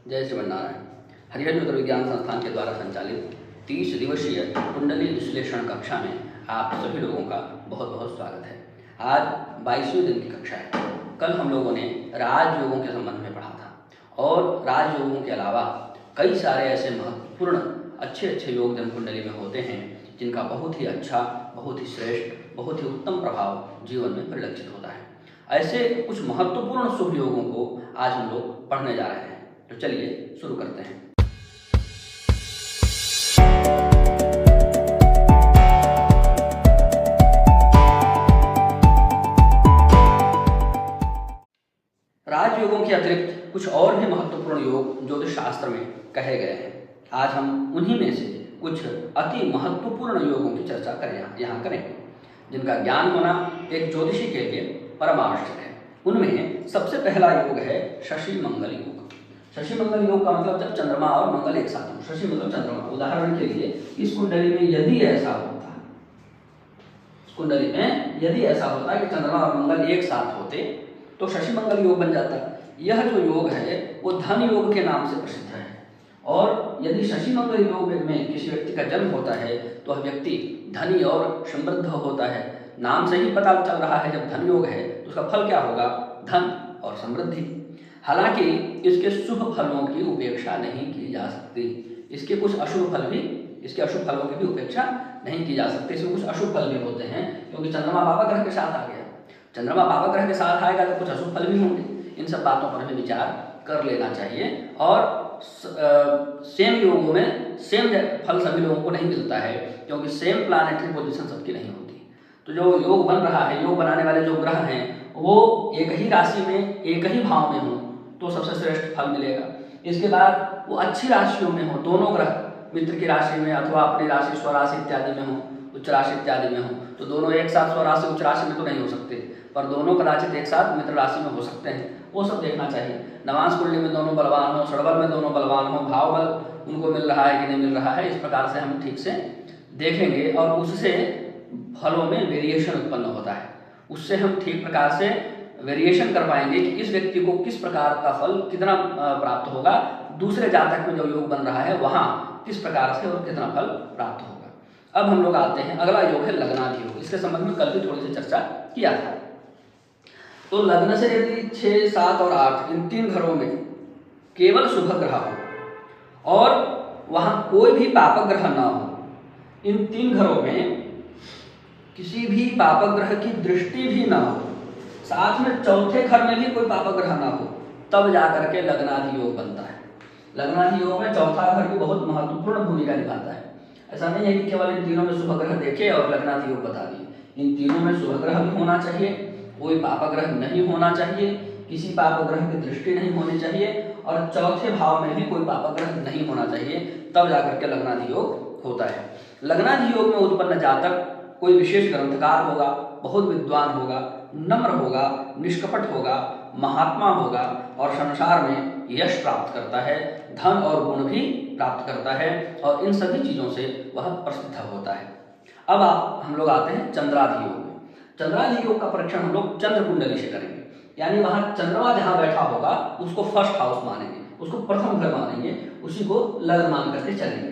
जय श्रीमन्नारायण। हरिहर ज्योतिर्विज्ञान संस्थान के द्वारा संचालित 30 दिवसीय कुंडली विश्लेषण कक्षा में आप सभी लोगों का बहुत बहुत स्वागत है। आज 22वें दिन की कक्षा है। कल हम लोगों ने राजयोगों के संबंध में पढ़ा था और राजयोगों के अलावा कई सारे ऐसे महत्वपूर्ण अच्छे योग जन्म कुंडली में होते हैं जिनका बहुत ही अच्छा, बहुत ही श्रेष्ठ, बहुत ही उत्तम प्रभाव जीवन में परिलक्षित होता है। ऐसे कुछ महत्वपूर्ण शुभ योगों को आज हम लोग पढ़ने जा रहे हैं, तो चलिए शुरू करते हैं। राजयोगों के अतिरिक्त कुछ और भी महत्वपूर्ण योग ज्योतिष शास्त्र में कहे गए हैं। आज हम उन्हीं में से कुछ अति महत्वपूर्ण योगों की चर्चा यहाँ करेंगे, जिनका ज्ञान होना एक ज्योतिषी के लिए परम आवश्यक है। उनमें सबसे पहला योग है शशि मंगल योग। शशि मंगल योग का मतलब जब चंद्रमा और मंगल एक साथ हो। शशि मतलब चंद्रमा। उदाहरण के लिए इस कुंडली में यदि ऐसा होता, इस कुंडली में यदि ऐसा होता कि चंद्रमा और मंगल एक साथ होते तो शशि मंगल योग बन जाता। यह जो योग है वो धन योग के नाम से प्रसिद्ध है। और यदि शशि मंगल योग में किसी व्यक्ति का जन्म होता है तो वह व्यक्ति धनी और समृद्ध होता है। नाम से ही पता चल रहा है, जब धन योग है तो उसका फल क्या होगा? धन और समृद्धि। हालांकि इसके शुभ फलों की उपेक्षा नहीं की जा सकती। इसके कुछ अशुभ फल भी, इसके अशुभ फलों की भी उपेक्षा नहीं की जा सकती। इसमें कुछ अशुभ फल भी होते हैं क्योंकि चंद्रमा पापा ग्रह के साथ आ गया। चंद्रमा पापा ग्रह के साथ आएगा तो कुछ अशुभ फल भी होंगे। इन सब बातों पर हमें विचार कर लेना चाहिए। और सेम योगों में सेम फल सभी लोगों को नहीं मिलता है क्योंकि सेम प्लानेटरी पोजीशन सबकी नहीं होती। तो जो योग बन रहा है, योग बनाने वाले जो ग्रह हैं वो एक ही राशि में, एक ही भाव में हो तो सबसे श्रेष्ठ फल मिलेगा। इसके बाद वो अच्छी राशियों में हो, दोनों ग्रह मित्र की राशि में अथवा अपनी राशि स्वराशि इत्यादि में हो, उच्च राशि इत्यादि में हो, तो दोनों एक साथ स्वराशि उच्च राशि में तो नहीं हो सकते, पर दोनों कदाचित एक साथ मित्र राशि में हो सकते हैं। वो सब देखना चाहिए। नवांश कुंडली में दोनों बलवान हो, षडबल में दोनों बलवान हो, भाव बल उनको मिल रहा है कि नहीं मिल रहा है, इस प्रकार से हम ठीक से देखेंगे और उससे फलों में वेरिएशन उत्पन्न होता है। उससे हम ठीक प्रकार से वेरिएशन कर पाएंगे कि इस व्यक्ति को किस प्रकार का फल कितना प्राप्त होगा, दूसरे जातक में जो योग बन रहा है वहाँ किस प्रकार से और कितना फल प्राप्त होगा। अब हम लोग आते हैं, अगला योग है लग्नाधि योग। इसके संबंध में कल भी थोड़ी सी चर्चा किया था। तो लग्न से यदि 6, 7 और 8 इन 3 घरों में केवल शुभ ग्रह हो और वहाँ कोई भी पापक ग्रह ना हो, इन 3 घरों में किसी भी पापक ग्रह की दृष्टि भी ना हो, साथ में चौथे घर में भी कोई पापक ग्रह ना हो, तब जाकर के लग्नाधि योग बनता है। लग्नाधि योग में चौथा घर भी बहुत महत्वपूर्ण भूमिका निभाता है। ऐसा नहीं है कि केवल इन तीनों में शुभ ग्रह देखे और लग्नाधि योग बता दिए। इन तीनों में शुभ ग्रह भी होना चाहिए, कोई पापक ग्रह नहीं होना चाहिए, किसी पापक ग्रह की दृष्टि नहीं होनी चाहिए और चौथे भाव में भी कोई पापक ग्रह नहीं होना चाहिए, तब जाकर के लग्नाधि योग होता है। लग्नाधि योग में उत्पन्न जातक कोई विशेष ग्रंथकार होगा, बहुत विद्वान होगा, नम्र होगा, निष्कपट होगा, महात्मा होगा और संसार में यश प्राप्त करता है, धन और गुण भी प्राप्त करता है और इन सभी चीज़ों से वह प्रसिद्ध होता है। अब हम लोग आते हैं चंद्राधि योग में। चंद्राधि योग का परीक्षण हम लोग चंद्र कुंडली से करेंगे, यानी वहाँ चंद्रमा जहाँ बैठा होगा उसको फर्स्ट हाउस मानेंगे, उसको प्रथम घर मानेंगे, उसी को लग्न मान करके चलेंगे।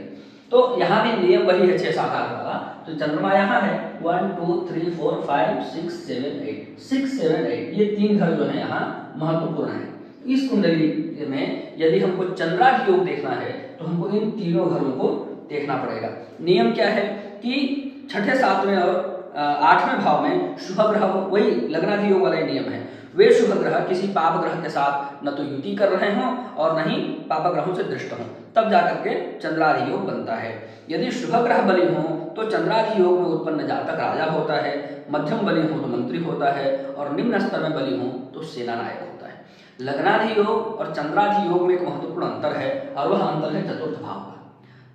तो यहाँ भी नियम वही है 6, 7, 8 वाला। तो चंद्रमा यहाँ है 1, 2, 3, 4, 5, 6, 7, 8, 6, 7, 8 ये 3 घर जो है यहाँ महत्वपूर्ण है। इस कुंडली में यदि हमको चंद्राधि योग देखना है तो हमको इन तीनों घरों को देखना पड़ेगा। नियम क्या है कि छठे, 7वें और 8वें भाव में शुभ ग्रह हो, वही लग्नाधि योग वाला नियम है। वे शुभ ग्रह किसी पाप ग्रह के साथ न तो युति कर रहे हों और न ही पाप ग्रहों से दृष्ट हों, तब जाकर के चंद्राधि योग बनता है। यदि शुभ ग्रह बलि हों तो चंद्राधि योग में उत्पन्न जातक राजा होता है, मध्यम बलि हो तो मंत्री होता है और निम्न स्तर में बलि हो तो सेनानायक होता है। लग्नाधि योग और चंद्राधि योग में एक महत्वपूर्ण अंतर है और वह अंतर है चतुर्थ भाव का।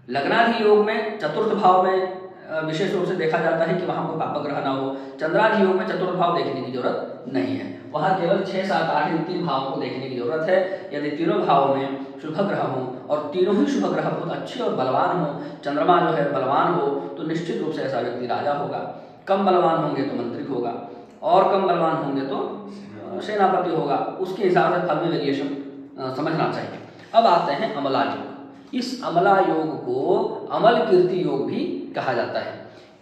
लग्नाधि योग में चतुर्थ भाव में विशेष रूप से देखा जाता है कि वहाँ कोई पापक ग्रह ना हो। चंद्राधि योग में चतुर्थ भाव देखने की जरूरत नहीं है, वहाँ केवल 6, 7, 8 इन 3 भावों को देखने की जरूरत है। यदि तीनों भावों में शुभ ग्रह हों और तीनों ही शुभ ग्रह बहुत अच्छे और बलवान हों, चंद्रमा जो है बलवान हो तो निश्चित रूप से ऐसा व्यक्ति राजा होगा, कम बलवान होंगे तो मंत्री होगा और कम बलवान होंगे तो सेनापति होगा। उसके हिसाब से फल में वेरिएशन समझना चाहिए। अब आते हैं अमला योग। इस अमला योग को अमल कीर्ति योग भी कहा जाता है।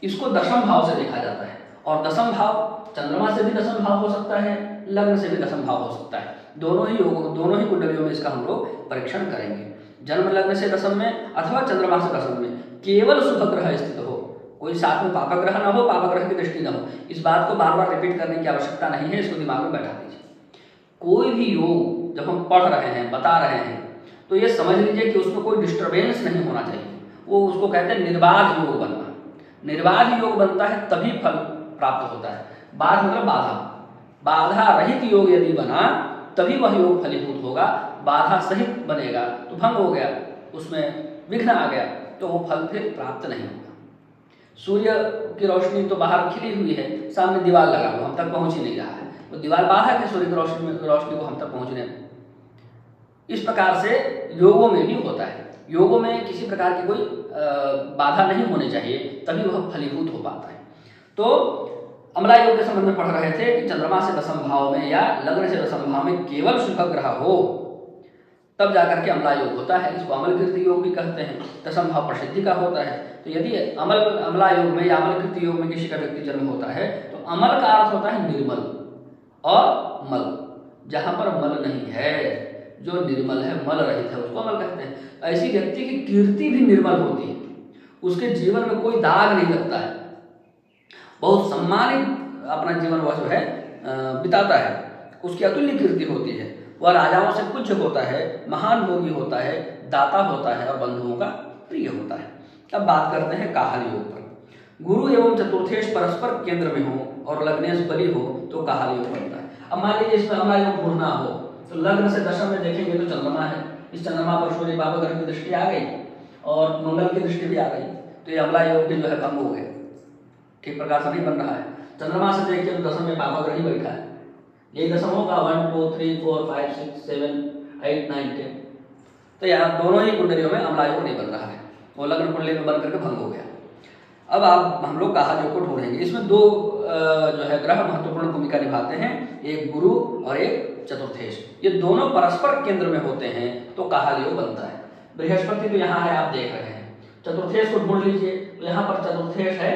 इसको दशम भाव से देखा जाता है, और दशम भाव चंद्रमा से भी दशम भाव हो सकता है, लग्न से भी दशम भाव हो सकता है। दोनों ही कुंडलियों में इसका हम लोग परीक्षण करेंगे। जन्म लग्न से दशम में अथवा चंद्रमा से दशम में केवल शुभ ग्रह स्थित हो, कोई साथ में पापा ग्रह ना हो, पापा ग्रह की दृष्टि ना हो। इस बात को बार बार रिपीट करने की आवश्यकता नहीं है, इसको दिमाग में बैठा दीजिए। कोई भी योग जब हम पढ़ रहे हैं, बता रहे हैं, तो ये समझ लीजिए कि उसमें कोई डिस्टर्बेंस नहीं होना चाहिए। वो उसको कहते हैं निर्बाध योग बनना। निर्बाध योग बनता है तभी फल प्राप्त होता है। बाध मतलब बाधा, बाधा रहित योग यदि बना तभी वह योग फलीभूत होगा। बाधा सहित बनेगा तो भंग हो गया, उसमें विघ्न आ गया, तो वो फल फिर प्राप्त नहीं होगा। सूर्य की रोशनी तो बाहर खिली हुई है, सामने दीवार लगा हुआ, हम तक पहुंच ही नहीं रहा है, तो दीवार बाधक है सूर्य की रोशनी को हम तक पहुंचने में। इस प्रकार से योगों में भी होता है। योगों में किसी प्रकार की कोई बाधा नहीं होनी चाहिए, तभी वह फलीभूत हो पाता है। तो अमला योग के संबंध में पढ़ रहे थे कि चंद्रमा से दशम भाव में या लग्न से दशम भाव में केवल शुभ ग्रह हो, तब जाकर के अमला योग होता है। इसको अमल कीर्ति योग भी कहते हैं। दशम भाव प्रसिद्धि का होता है। तो यदि अमला योग में या अमल कीर्ति योग में किसी का व्यक्ति जन्म होता है, तो अमल का अर्थ होता है निर्मल, और मल जहाँ पर मल नहीं है, जो निर्मल है, मल रहित है, उसको अमल कहते हैं। ऐसी व्यक्ति की कीर्ति भी निर्मल होती है, उसके जीवन में कोई दाग नहीं लगता है, बहुत सम्मानित अपना जीवन वह जो है बिताता है, उसकी अतुल्य कीर्ति होती है। वह राजाओं से पूज्य होता है, महान भोगी होता है, दाता होता है और बंधुओं का प्रिय होता है। अब बात करते हैं काहल योग पर। गुरु एवं चतुर्थेश परस्पर केंद्र में हो और लग्नेश बली हो तो काहल योग बनता है। अब मान लीजिए इसमें अमला योग ढूंढना हो, तो लग्न से दशम में देखेंगे तो चंद्रमा है, इस चंद्रमा पर सूर्य बाबा ग्रह की दृष्टि आ गई और मंगल की दृष्टि भी आ गई, तो ये अमला योग भी जो है भंग हो गया, ठीक प्रकार से नहीं बन रहा है। चंद्रमा से देखिए तो दशम में पापा ग्रह ही बैठा है, यही दशम होगा 1 2 3 4 5 6 7 8 9 10। तो यहाँ दोनों ही कुंडलियों में अमला योग नहीं बन रहा है, वो लग्न कुंडली में बन करके भंग हो गया। अब हम लोग काहल योग को ढूंढेंगे। इसमें दो जो है ग्रह महत्वपूर्ण भूमिका निभाते हैं, एक गुरु और एक चतुर्थेश। ये दोनों परस्पर केंद्र में होते हैं तो काहल योग बनता है। बृहस्पति तो यहाँ है, आप देख रहे हैं। चतुर्थेश को ढूंढ लीजिए, तो यहाँ पर चतुर्थेश है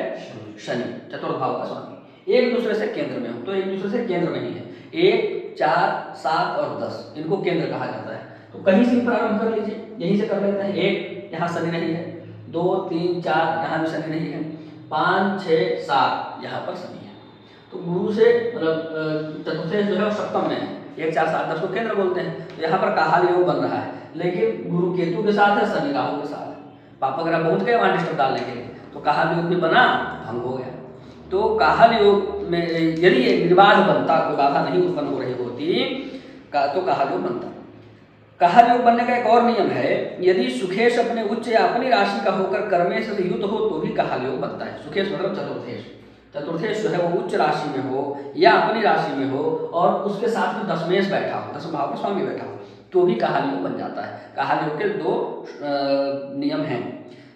शनि, चतुर्थ भाव का स्वामी। एक दूसरे से केंद्र में हो, तो एक दूसरे से केंद्र में ही है। 1 4 7 और 10 इनको केंद्र कहा जाता है। तो कहीं से प्रारंभ कर लीजिए, यहीं से कर लेते हैं। 1 यहाँ शनि नहीं है, 2 3 4 यहाँ भी शनि नहीं है, 5 6 7 यहाँ पर शनि है। तो गुरु से मतलब चतुर्थेश जो है सप्तम में है, 1 4 7 10 को केंद्र बोलते हैं। तो यहाँ पर काहल योग बन रहा है, लेकिन गुरु केतु के साथ है, शनि राहु के साथ है। पापा ग्रह पहुंच गए वहां डिस्टर्ब डालने के लिए, तो काहल योग भी बना, भंग हो गया। तो काहल योग में यदि निर्बाध बनता, कोई बाधा नहीं उत्पन्न हो रही होती, तो काहल योग बनता। काहल योग बनने का एक और नियम है, यदि सुखेश अपने उच्च या अपनी राशि का होकर कर्मेश से युक्त हो तो भी काहल योग बनता है। सुखेश मतलब चतुर्थेश। चतुर्थेश जो है वो उच्च राशि में हो या अपनी राशि में हो और उसके साथ में दशमेश बैठा हो, दशम भाव का स्वामी बैठा हो, तो भी काहल योग बन जाता है। काहल योग के 2 नियम हैं,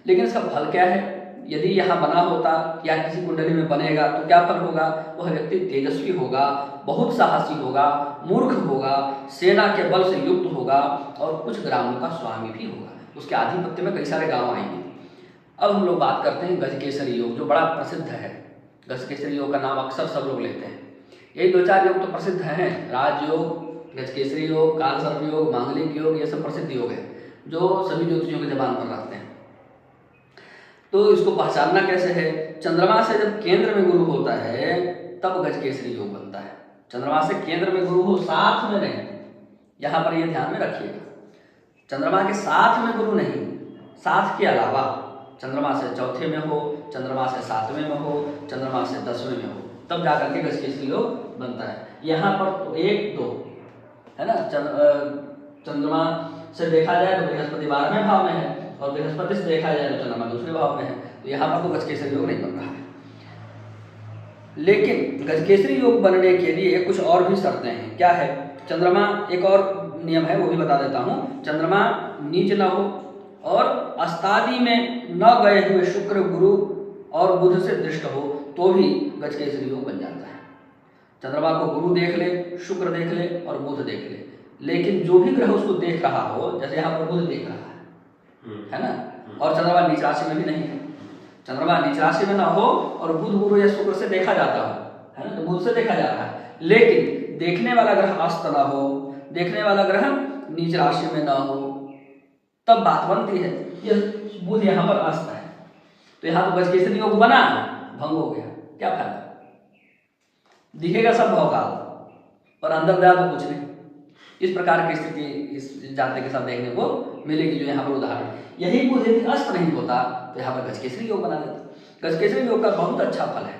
लेकिन इसका फल क्या है? यदि यहाँ बना होता या किसी कुंडली में बनेगा तो क्या फल होगा? वह व्यक्ति तेजस्वी होगा, बहुत साहसी होगा, मूर्ख होगा, सेना के बल से युक्त होगा और कुछ ग्रामों का स्वामी भी होगा। उसके आधिपत्य में कई सारे गांव आएंगे। अब हम लोग बात करते हैं गजकेसरी योग, जो बड़ा प्रसिद्ध है। गजकेसरी योग का नाम अक्सर सब लोग लेते हैं। यही 2-4 योग तो प्रसिद्ध हैं, राजयोग, गजकेसरी योग, कालसर्प योग, मांगलिक योग, ये सब प्रसिद्ध योग है जो सभी ज्योतिषियों की जबान पर रहते हैं। तो इसको पहचानना कैसे है? चंद्रमा से जब केंद्र में गुरु होता है तब गजकेसरी योग बनता है। चंद्रमा से केंद्र में गुरु हो, साथ में नहीं, यहाँ पर ये ध्यान में रखिएगा। चंद्रमा के साथ में गुरु नहीं, साथ के अलावा चंद्रमा से चौथे में हो, चंद्रमा से 7वें में हो, चंद्रमा से 10वें में हो, तब जाकर के गजकेसरी योग बनता है। यहाँ पर तो 1 2 है ना। चंद्रमा से देखा जाए तो बृहस्पति 12वें भाव में है और बृहस्पति से देखा जाए तो चंद्रमा दूसरे भाव में है, तो यहाँ पर तो गजकेसरी योग नहीं बन रहा है। लेकिन गजकेसरी योग बनने के लिए कुछ और भी शर्तें हैं। क्या है? चंद्रमा, एक और नियम है वो भी बता देता हूँ। चंद्रमा नीच न हो और अस्तादि में न गए हुए शुक्र, गुरु और बुध से दृष्ट हो तो भी गजकेसरी योग बन जाता है। चंद्रमा को गुरु देख ले, शुक्र देख ले और बुध देख ले, लेकिन जो भी ग्रह उसको देख रहा हो, जैसे यहाँ पर बुध देख रहा है ना, और चंद्रमा नीच राशि में भी नहीं है, चंद्रमा नीच राशि में ना हो और बुध गुरु या शुक्र से देखा जाता हो, है ना, तो बुध से देखा जा रहा है, लेकिन देखने वाला ग्रह अस्त ना हो, देखने वाला ग्रह नीच राशि में ना हो, तब बात बनती है। ये बुध यहाँ पर अस्त है, तो यहाँ तो गजकेसरी योग बना, भंग हो गया, क्या फायदा, दिखेगा सब भौकाल और अंदर जा तो कुछ नहीं। इस प्रकार की स्थिति इस जातक के साथ देखने को मिलेगी, जो यहाँ पर उदाहरण। यही बुध यदि अस्त नहीं होता तो यहाँ पर गजकेसरी योग बना देता। गजकेसरी योग का बहुत अच्छा फल है।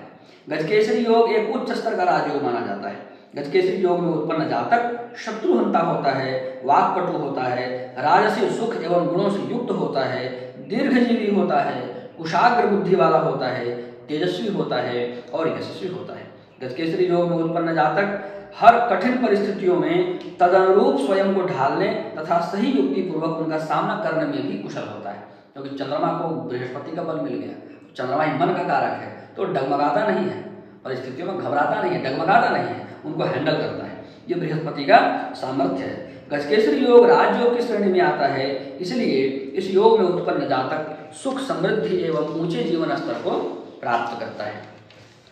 गजकेसरी योग एक उच्च स्तर का राजयोग माना जाता है। गजकेसरी योग में उत्पन्न जातक शत्रुहंता होता है, वाक्पटु होता है, राजसी सुख एवं गुणों से युक्त होता है, दीर्घजीवी होता है, कुशाग्र बुद्धि वाला होता है, तेजस्वी होता है और यशस्वी होता है। गजकेसरी योग में उत्पन्न जातक हर कठिन परिस्थितियों में तदनुरूप स्वयं को ढालने तथा सही युक्ति पूर्वक उनका सामना करने में भी कुशल होता है, क्योंकि चंद्रमा को बृहस्पति का बल मिल गया। चंद्रमा ही मन का कारक है, तो डगमगाता नहीं है, परिस्थितियों में घबराता नहीं है, डगमगाता नहीं है, उनको हैंडल करता है। ये बृहस्पति का सामर्थ्य है। गजकेसरी योग राजयोग की श्रेणी में आता है, इसलिए इस योग में उत्पन्न जातक सुख, समृद्धि एवं ऊंचे जीवन स्तर को प्राप्त करता है।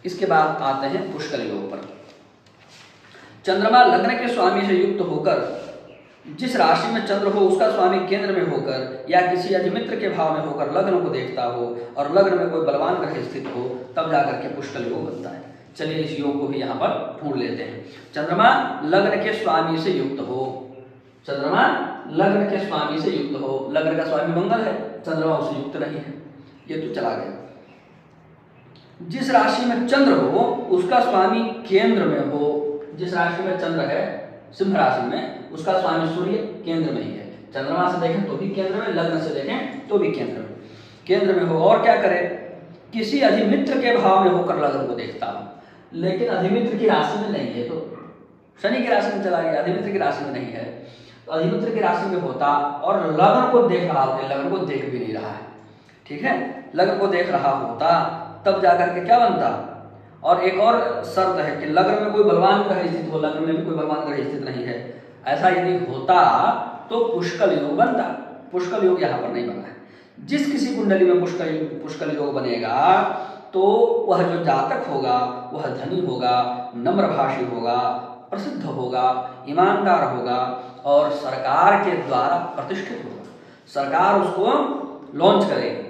इसके बाद आते हैं पुष्कर योग पर। चंद्रमा लग्न के स्वामी से युक्त होकर, जिस राशि में चंद्र हो उसका स्वामी केंद्र में होकर या किसी अधिमित्र के भाव में होकर लग्न को देखता हो और लग्न में कोई बलवान ग्रह स्थित हो, तब जाकर के पुष्कर योग बनता है। चलिए इस योग को भी यहाँ पर ढूंढ लेते हैं। चंद्रमा लग्न के स्वामी से युक्त हो, चंद्रमा लग्न के स्वामी से युक्त हो, लग्न का स्वामी मंगल है, चंद्रमा उससे युक्त नहीं है, ये तो चला गया। जिस राशि में चंद्र हो उसका स्वामी केंद्र में हो, जिस राशि में चंद्र है सिंह राशि में, उसका स्वामी सूर्य केंद्र में ही है। चंद्रमा से देखें तो भी केंद्र में, लग्न से देखें तो भी केंद्र में हो। और क्या करे, किसी अधिमित्र के भाव में होकर लग्न को देखता हो, लेकिन अधिमित्र की राशि में नहीं है, तो शनि की राशि में चला गया, अधिमित्र की राशि में नहीं है, तो अधिमित्र की राशि में होता और लग्न को देख रहा होता, लग्न को देख भी नहीं रहा है, ठीक है, लग्न को देख रहा होता, तब जाकर के क्या बनता। और एक और शर्त है कि लग्न में कोई बलवान ग्रह स्थित हो, लग्न में भी कोई बलवान ग्रह स्थित नहीं है, ऐसा यदि होता तो पुष्कर योग बनता। पुष्कर योग यहाँ पर नहीं बना है। जिस किसी कुंडली में पुष्कर योग बनेगा तो वह जो जातक होगा वह धनी होगा, नम्रभाषी होगा, प्रसिद्ध होगा, ईमानदार होगा और सरकार के द्वारा प्रतिष्ठित होगा। सरकार उसको लॉन्च करेगी,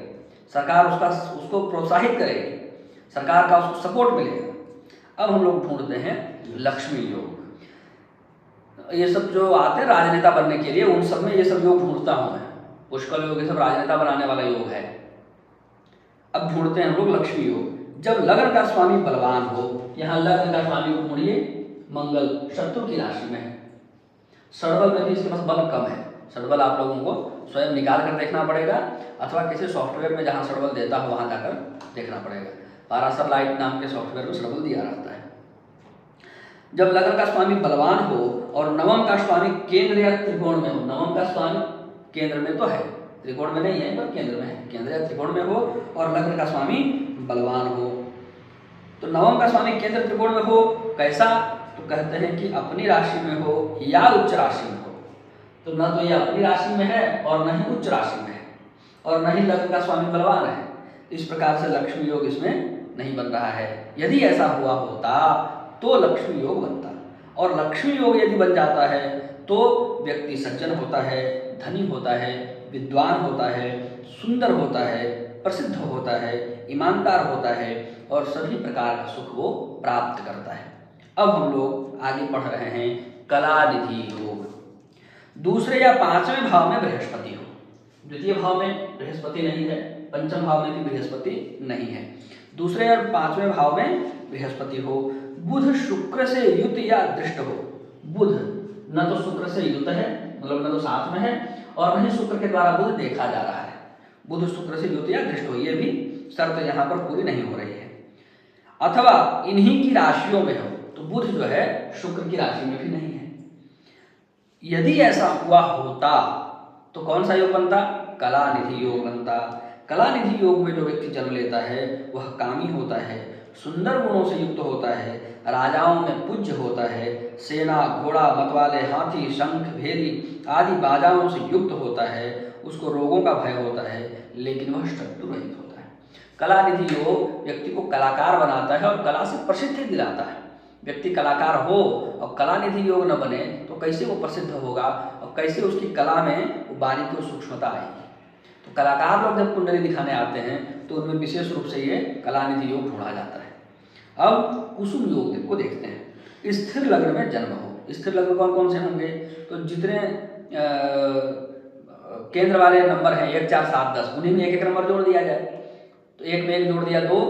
सरकार उसको प्रोत्साहित करेगी, सरकार का उसको सपोर्ट मिलेगा। अब हम लोग ढूंढते हैं लक्ष्मी योग। ये सब जो आते हैं राजनेता बनने के लिए, उन सब में ये सब योग ढूंढता हूं मैं। पुष्कर योग ये सब राजनेता बनाने वाला योग है। अब ढूंढते हैं हम लोग लक्ष्मी योग। जब लग्न का स्वामी बलवान हो, यहाँ लग्न का स्वामी ढूंढिए मंगल शत्रु की राशि में है, षडबल में भी इसके पास बल कम है। षडबल आप लोगों को स्वयं निकाल कर देखना पड़ेगा अथवा किसी सॉफ्टवेयर में जहाँ षडबल देता हो वहाँ जाकर देखना पड़ेगा। पारासर लाइट नाम के सॉफ्टवेयर में षडबल दिया रहता है। जब लग्न का स्वामी बलवान हो और नवम का स्वामी केंद्र या त्रिकोण में हो, नवम का स्वामी केंद्र में तो है, त्रिकोण में नहीं है पर केंद्र में है, केंद्र या त्रिकोण में हो और लग्न का स्वामी बलवान हो, तो नवम का स्वामी केंद्र त्रिकोण में हो कैसा, तो कहते हैं कि अपनी राशि में हो या उच्च राशि में हो। तो न तो ये अपनी राशि में है और न ही उच्च राशि में है और न ही लग्न का स्वामी बलवान है। इस प्रकार से लक्ष्मी योग इसमें नहीं बन रहा है। यदि ऐसा हुआ होता तो लक्ष्मी योग बनता, और लक्ष्मी योग यदि बन जाता है तो व्यक्ति सज्जन होता है, धनी होता है, विद्वान होता है, सुंदर होता है, प्रसिद्ध होता है, ईमानदार होता है और सभी प्रकार का सुख वो प्राप्त करता है। अब हम लोग आगे पढ़ रहे हैं कलानिधि योग। दूसरे या पांचवें भाव में बृहस्पति हो, द्वितीय भाव में बृहस्पति नहीं है, पंचम भाव में भी बृहस्पति नहीं है, दूसरे और पांचवें भाव में बृहस्पति हो, बुध शुक्र से युत या दृष्ट हो। बुध न तो शुक्र से युत है, मतलब न तो साथ में है, और न ही शुक्र के द्वारा बुध देखा जा रहा है। बुध शुक्र से युत या दृष्ट हो, ये भी शर्त यहाँ पर पूरी नहीं हो रही है। अथवा इन्हीं की राशियों में हो, तो बुध जो है शुक्र की राशि में भी नहीं है। यदि ऐसा हुआ होता तो कौन सा योग बनता, कलानिधि योग बनता। कलानिधि योग में जो व्यक्ति जन्म लेता है वह कामी होता है, सुंदर गुणों से युक्त होता है, राजाओं में पूज्य होता है, सेना घोड़ा मतवाले हाथी शंख भेदी आदि बाजाओं से युक्त होता है, उसको रोगों का भय होता है, लेकिन वह शत्रु रहित होता है। कला निधि योग व्यक्ति को कलाकार बनाता है और कला से प्रसिद्धि दिलाता है। व्यक्ति कलाकार हो और कला निधि योग न बने तो कैसे वो प्रसिद्ध होगा और कैसे उसकी कला में वो बारीकी और सूक्ष्मता आएगी। तो कलाकार लोग जब कुंडली दिखाने आते हैं तो उनमें विशेष रूप से ये कला निधि योग ढूंढा जाता है। अब कुसुम योग को देखते हैं। स्थिर लग्न में जन्म हो। स्थिर लग्न कौन कौन से होंगे? तो जितने केंद्र वाले नंबर हैं 1 4 7 10 उन्हीं में एक एक नंबर जोड़ दिया जाए। तो 1 में 1 जोड़ दिया 2,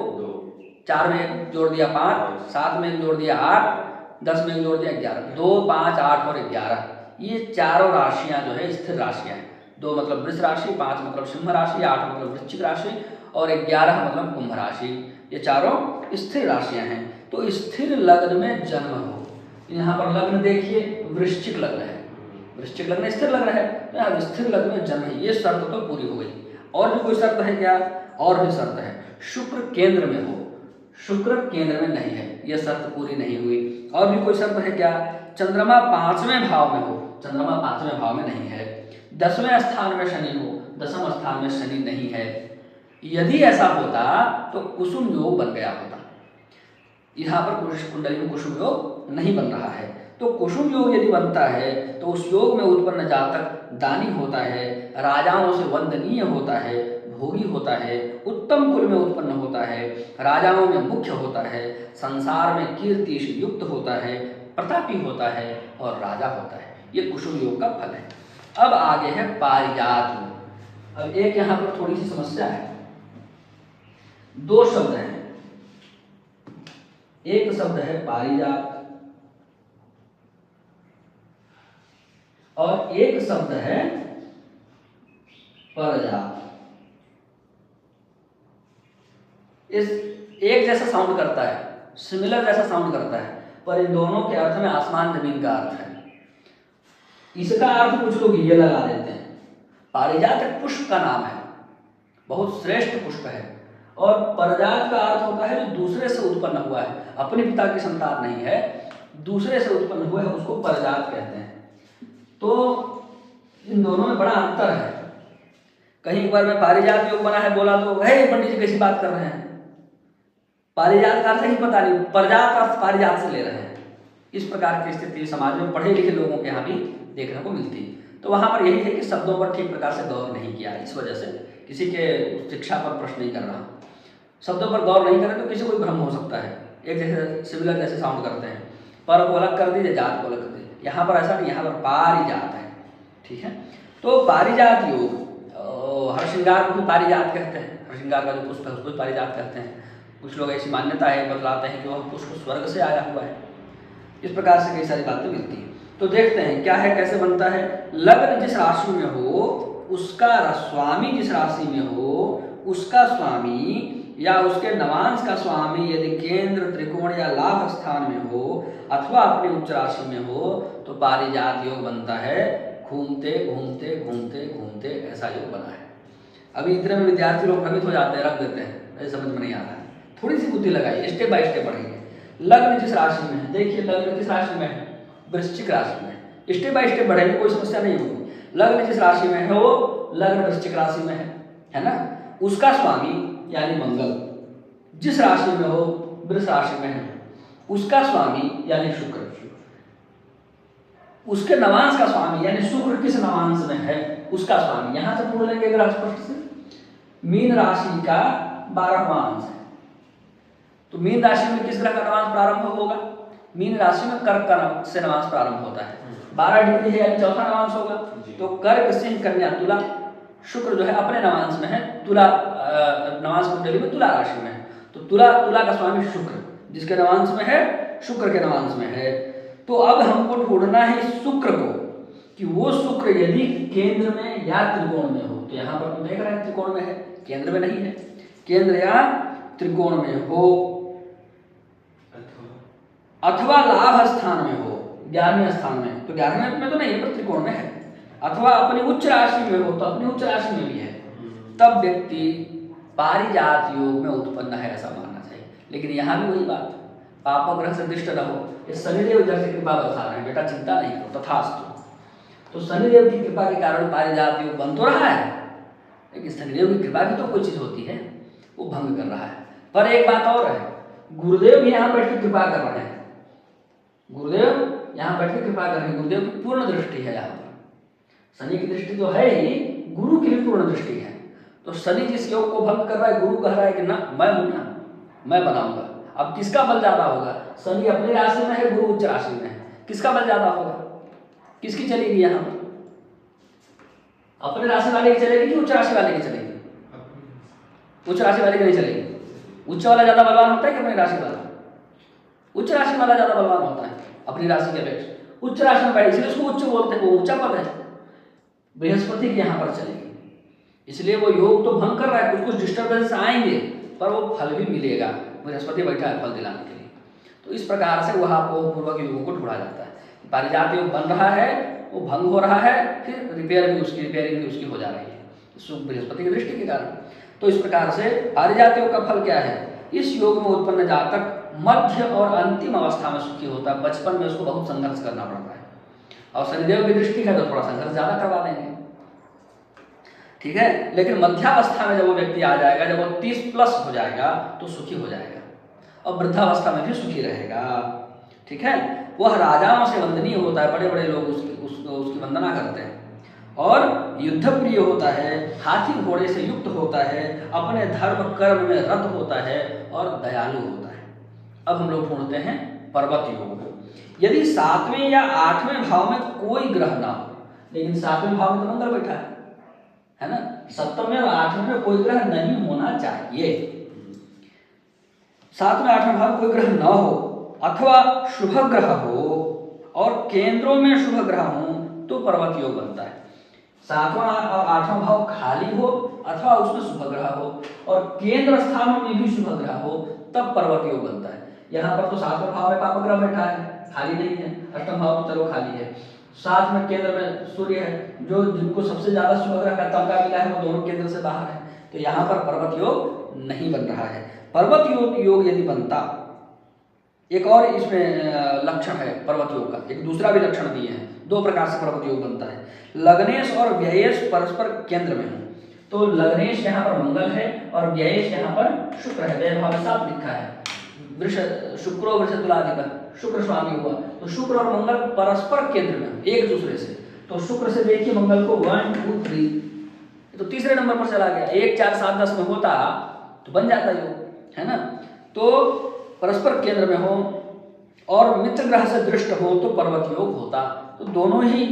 4 में 1 जोड़ दिया 5, 7 में 1 जोड़ दिया 8, 10 में 1 जोड़ दिया 11। 2 5 8 और 11 ये चारों राशियां जो है स्थिर राशियां हैं। 2 मतलब वृष राशि, 5 मतलब सिंह राशि, 8 मतलब वृश्चिक राशि और 11 मतलब कुंभ राशि। ये चारों स्थिर राशियां हैं। तो स्थिर लग्न में जन्म हो। यहाँ पर लग्न देखिए वृश्चिक लग्न है, वृश्चिक लग्न स्थिर लग्न है, तो यहाँ स्थिर लग्न में जन्म है। ये शर्त तो पूरी हो गई। और भी कोई शर्त है क्या? और भी शर्त है। शुक्र केंद्र में हो। शुक्र केंद्र में नहीं है, यह शर्त पूरी नहीं हुई। और भी कोई शर्त है क्या? चंद्रमा 5वें भाव में हो। चंद्रमा 5वें भाव में नहीं है। 10वें स्थान में शनि हो, 10वें स्थान में शनि नहीं है। यदि ऐसा होता तो कुसुम योग बन गया होता। यहाँ पर कुंडली में कुसुम योग नहीं बन रहा है। तो कुसुम योग यदि बनता है तो उस योग में उत्पन्न जातक दानी होता है, राजाओं से वंदनीय होता है, भोगी होता है, उत्तम कुल में उत्पन्न होता है, राजाओं में मुख्य होता है, संसार में कीर्ति से युक्त होता है, प्रतापी होता है और राजा होता है। ये कुसुम योग का फल है। अब आगे है पारिजात योग। अब एक यहाँ पर थोड़ी सी समस्या है। 2 शब्द हैं। एक शब्द है पारिजात और एक शब्द है परजात। इस एक जैसा साउंड करता है, सिमिलर जैसा साउंड करता है, पर इन दोनों के अर्थ में आसमान जमीन का अर्थ है। इसका अर्थ कुछ लोग ये लगा देते हैं। पारिजात एक पुष्प का नाम है, बहुत श्रेष्ठ पुष्प है। और परजात का अर्थ होता है जो दूसरे से उत्पन्न हुआ है, अपने पिता की संतान नहीं है, दूसरे से उत्पन्न हुआ है, उसको परजात कहते हैं। तो इन दोनों में बड़ा अंतर है। कहीं एक बार में पारिजात योग बना है बोला तो हे पंडित जी कैसी बात कर रहे हैं, पारिजात का अर्थ ही पता नहीं, परजात का अर्थ पारिजात से ले रहे हैं। इस प्रकार की स्थिति समाज में पढ़े लिखे लोगों के यहाँ भी देखने को मिलती है। तो वहाँ पर यही है कि शब्दों पर ठीक प्रकार से गौर नहीं किया, इस वजह से किसी के शिक्षा पर प्रश्न नहीं कर रहा। शब्दों पर गौर नहीं करें तो किसी को भ्रम हो सकता है। एक जैसे सिमिलर जैसे साउंड करते हैं, पर को अलग कर दीजिए, जात को अलग कर दीजिए। यहाँ पर ऐसा नहीं, यहाँ पर पारिजात है। ठीक है। तो पारिजात योग, हरश्रृंगार को भी पारिजात कहते हैं। हरश्रृंगार का जो पुष्प है उसको भी पारिजात कहते हैं। कुछ लोग ऐसी मान्यता है बतलाते हैं कि वह पुष्प स्वर्ग से आया हुआ है। इस प्रकार से कई सारी बातें मिलती हैं। तो देखते हैं क्या है, कैसे बनता है। लग्न जिस राशि में हो उसका स्वामी, जिस राशि में हो उसका स्वामी या उसके नवांश का स्वामी यदि केंद्र त्रिकोण या लाभ स्थान में हो अथवा अपनी उच्च राशि में हो तो पारिजात योग बनता है। घूमते घूमते घूमते घूमते ऐसा योग बना है। अभी इतने में विद्यार्थी लोग भ्रमित हो जाते हैं, रख देते हैं, ऐसे समझ में नहीं आता है। थोड़ी सी बुद्धि लगाइए, स्टेप बाय स्टेप बढ़ेंगे। लग्न जिस राशि में है, देखिए लग्न किस राशि में है, वृश्चिक राशि में है। स्टेप बाय स्टेप बढ़ेंगे, कोई समस्या नहीं होगी। लग्न जिस राशि में है वो लग्न वृश्चिक राशि में है ना। उसका स्वामी यानी मंगल जिस राशि में हो वृष राशि में है, उसका स्वामी यानी शुक्र, उसके नवांश का स्वामी यानी शुक्र किस नवांश में है उसका स्वामी। यहां से पूछ लेंगे अगर स्पष्ट से, मीन राशि का 12वां अंश है तो मीन राशि में किस ग्रह का नवांश प्रारंभ होगा? मीन राशि में कर्क का से नवांश प्रारंभ होता है। 12 डिग्री है यानी चौथा नवांश होगा। तो कर्क सिंह कन्या तुला, शुक्र जो है अपने नवांश में है, तुला नवांश कुंडली में तुला राशि में है। तो तुला का स्वामी शुक्र जिसके नवांश में है, शुक्र के नवांश में है। तो अब हमको ढूंढना है शुक्र को कि वो शुक्र यदि केंद्र में या त्रिकोण में हो। तो यहाँ पर हम देख रहे हैं त्रिकोण में है, केंद्र में नहीं है। केंद्र या त्रिकोण में हो अथवा लाभ स्थान में हो, 11वें स्थान में, तो 11वें में तो नहीं है पर त्रिकोण में है, अथवा अपनी उच्च राशि में हो तो अपनी उच्च राशि में भी है, तब व्यक्ति पारिजात योग में उत्पन्न है ऐसा मानना चाहिए। लेकिन यहाँ भी वही बात, पापग्रह से दृष्ट रहो। ये शनिदेव इधर से कृपा बरसा रहे हैं, बेटा चिंता नहीं करो, तथास्तु। तो शनिदेव की कृपा के कारण पारिजात योग बन तो रहा है, लेकिन शनिदेव की कृपा भी तो कोई चीज होती है, वो भंग कर रहा है। पर एक बात और है, गुरुदेव भी यहाँ बैठ के कृपा कर रहे हैं। गुरुदेव यहाँ बैठ के कृपा कर रहे हैं, गुरुदेव की पूर्ण दृष्टि है यहाँ पर। शनि की दृष्टि तो है ही, गुरु की भी पूर्ण दृष्टि है। तो शनि जिस योग को भंग कर रहा है, गुरु कह रहा है कि ना मैं हूं ना, मैं बनाऊंगा। अब किसका बल ज्यादा होगा? शनि अपनी राशि में है, गुरु उच्च राशि में है, किसका बल ज्यादा होगा? किसकी चलेगी यहाँ पर? अपने राशि वाले की चलेगी कि उच्च राशि वाले की चलेगी? उच्च राशि वाले की नहीं चलेगी। उच्च वाला ज्यादा बलवान होता है कि अपनी राशि वाला? उच्च राशि वाला ज्यादा बलवान होता है अपनी राशि के अपेक्षा। उच्च राशि में बैठी, इसलिए उसको उच्च बोलते हैं, वो ऊंचा पद है। बृहस्पति की यहाँ पर चलेगी, इसलिए वो योग तो भंग कर रहा है, कुछ कुछ डिस्टर्बेंस आएंगे पर वो फल भी मिलेगा। बृहस्पति बैठा है फल दिलाने के लिए। तो इस प्रकार से वह आपको पूर्वक योग को ढूंढा जाता है। पारिजात योग बन रहा है, वो भंग हो रहा है, फिर रिपेयरिंग भी उसकी हो जा रही है बृहस्पति की दृष्टि के कारण। तो इस प्रकार से पारिजात योग का फल क्या है? इस योग में उत्पन्न जातक मध्य और अंतिम अवस्था में सुखी होता है। बचपन में उसको बहुत संघर्ष करना पड़ता है, और शनिदेव की दृष्टि है तो थोड़ा संघर्ष ज्यादा करवा देंगे, ठीक है। लेकिन मध्यावस्था में जब वो व्यक्ति आ जाएगा, जब वो 30+ हो जाएगा तो सुखी हो जाएगा, और वृद्धावस्था में भी सुखी रहेगा, ठीक है। वह राजाओं से वंदनीय होता है, बड़े बड़े लोग उसकी वंदना करते हैं, और युद्ध प्रिय होता है, हाथी घोड़े से युक्त होता है, अपने धर्म कर्म में रत होता है, और दयालु होता है। अब हम लोग ढूंढते हैं पर्वत योग को। यदि 7वें या 8वें भाव में कोई ग्रह ना हो, लेकिन 7वें भाव में तो मंगल बैठा है ना, 7वें और 8वें में कोई ग्रह नहीं होना चाहिए। 7वें 8वें भाव में कोई ग्रह ना हो, अथवा शुभ ग्रह हो और केंद्रों में शुभ ग्रह हो, तो पर्वत योग बनता है। 7वां और 8वां भाव खाली हो अथवा उसमें शुभ ग्रह हो, और केंद्र स्थानों में भी शुभ ग्रह हो, तब पर्वत योग बनता है। यहाँ पर तो 7वें भाव में पाप ग्रह बैठा है, खाली नहीं है। 8वां भाव तो चलो खाली है, साथ में केंद्र में सूर्य है, जो जिनको सबसे ज्यादा शुभ ग्रह का तमगा मिला है, वो दोनों केंद्र से बाहर है। तो यहाँ पर पर्वत योग नहीं बन रहा है। पर्वत योग यदि बनता, एक और इसमें लक्षण है पर्वत योग का, एक दूसरा भी लक्षण दिए हैं। 2 प्रकार से पर्वत योग बनता है। लग्नेश और व्ययेश परस्पर केंद्र में हो, तो लग्नेश यहाँ पर मंगल है और व्ययेश यहाँ पर शुक्र है। व्यय भाव में 7 लिखा है, शुक्रो वृष तुलाधिपति, शुक्र स्वामी हुआ, तो शुक्र और मंगल परस्पर केंद्र में एक दूसरे से। तो शुक्र से देखिए मंगल को 1 2 3, तो तीसरे नंबर पर चला गया। 1 4 7 10 में होता तो बन जाता योग, है ना। तो परस्पर केंद्र में हो और मित्र ग्रह से दृष्ट हो तो पर्वत योग होता। तो दोनों ही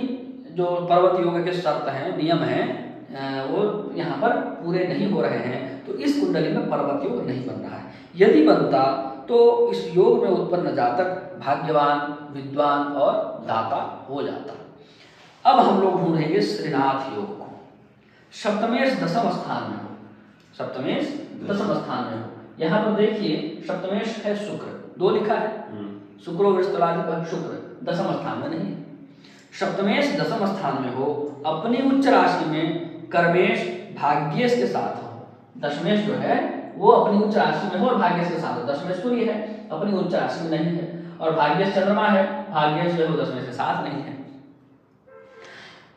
जो पर्वत योग के शर्त हैं, नियम हैं, वो यहाँ पर पूरे नहीं हो रहे हैं। तो इस कुंडली में पर्वत योग नहीं बन रहा है। यदि बनता तो इस योग में उत्पन्न जातक भाग्यवान, विद्वान और दाता हो जाता। अब हम लोग ढूंढेंगे श्रीनाथ योग को। सप्तमेश 10वें स्थान में हो, सप्तमेश 10वें स्थान में हो। यहाँ पर देखिए सप्तमेश है शुक्र, 2 लिखा है, शुक्रो वृषतलाधिपति शुक्र 10वें स्थान में नहीं है। सप्तमेश 10वें स्थान में हो, अपनी उच्च राशि में कर्मेश भाग्येश के साथ हो। दशमेश जो है वो अपनी उच्च राशि में हो और भाग्येश के साथ हो। दशमेश सूर्य है, अपनी उच्च राशि में नहीं है, और भाग्येश चंद्रमा है, भाग्येश जो है वो दशमेश के साथ नहीं है।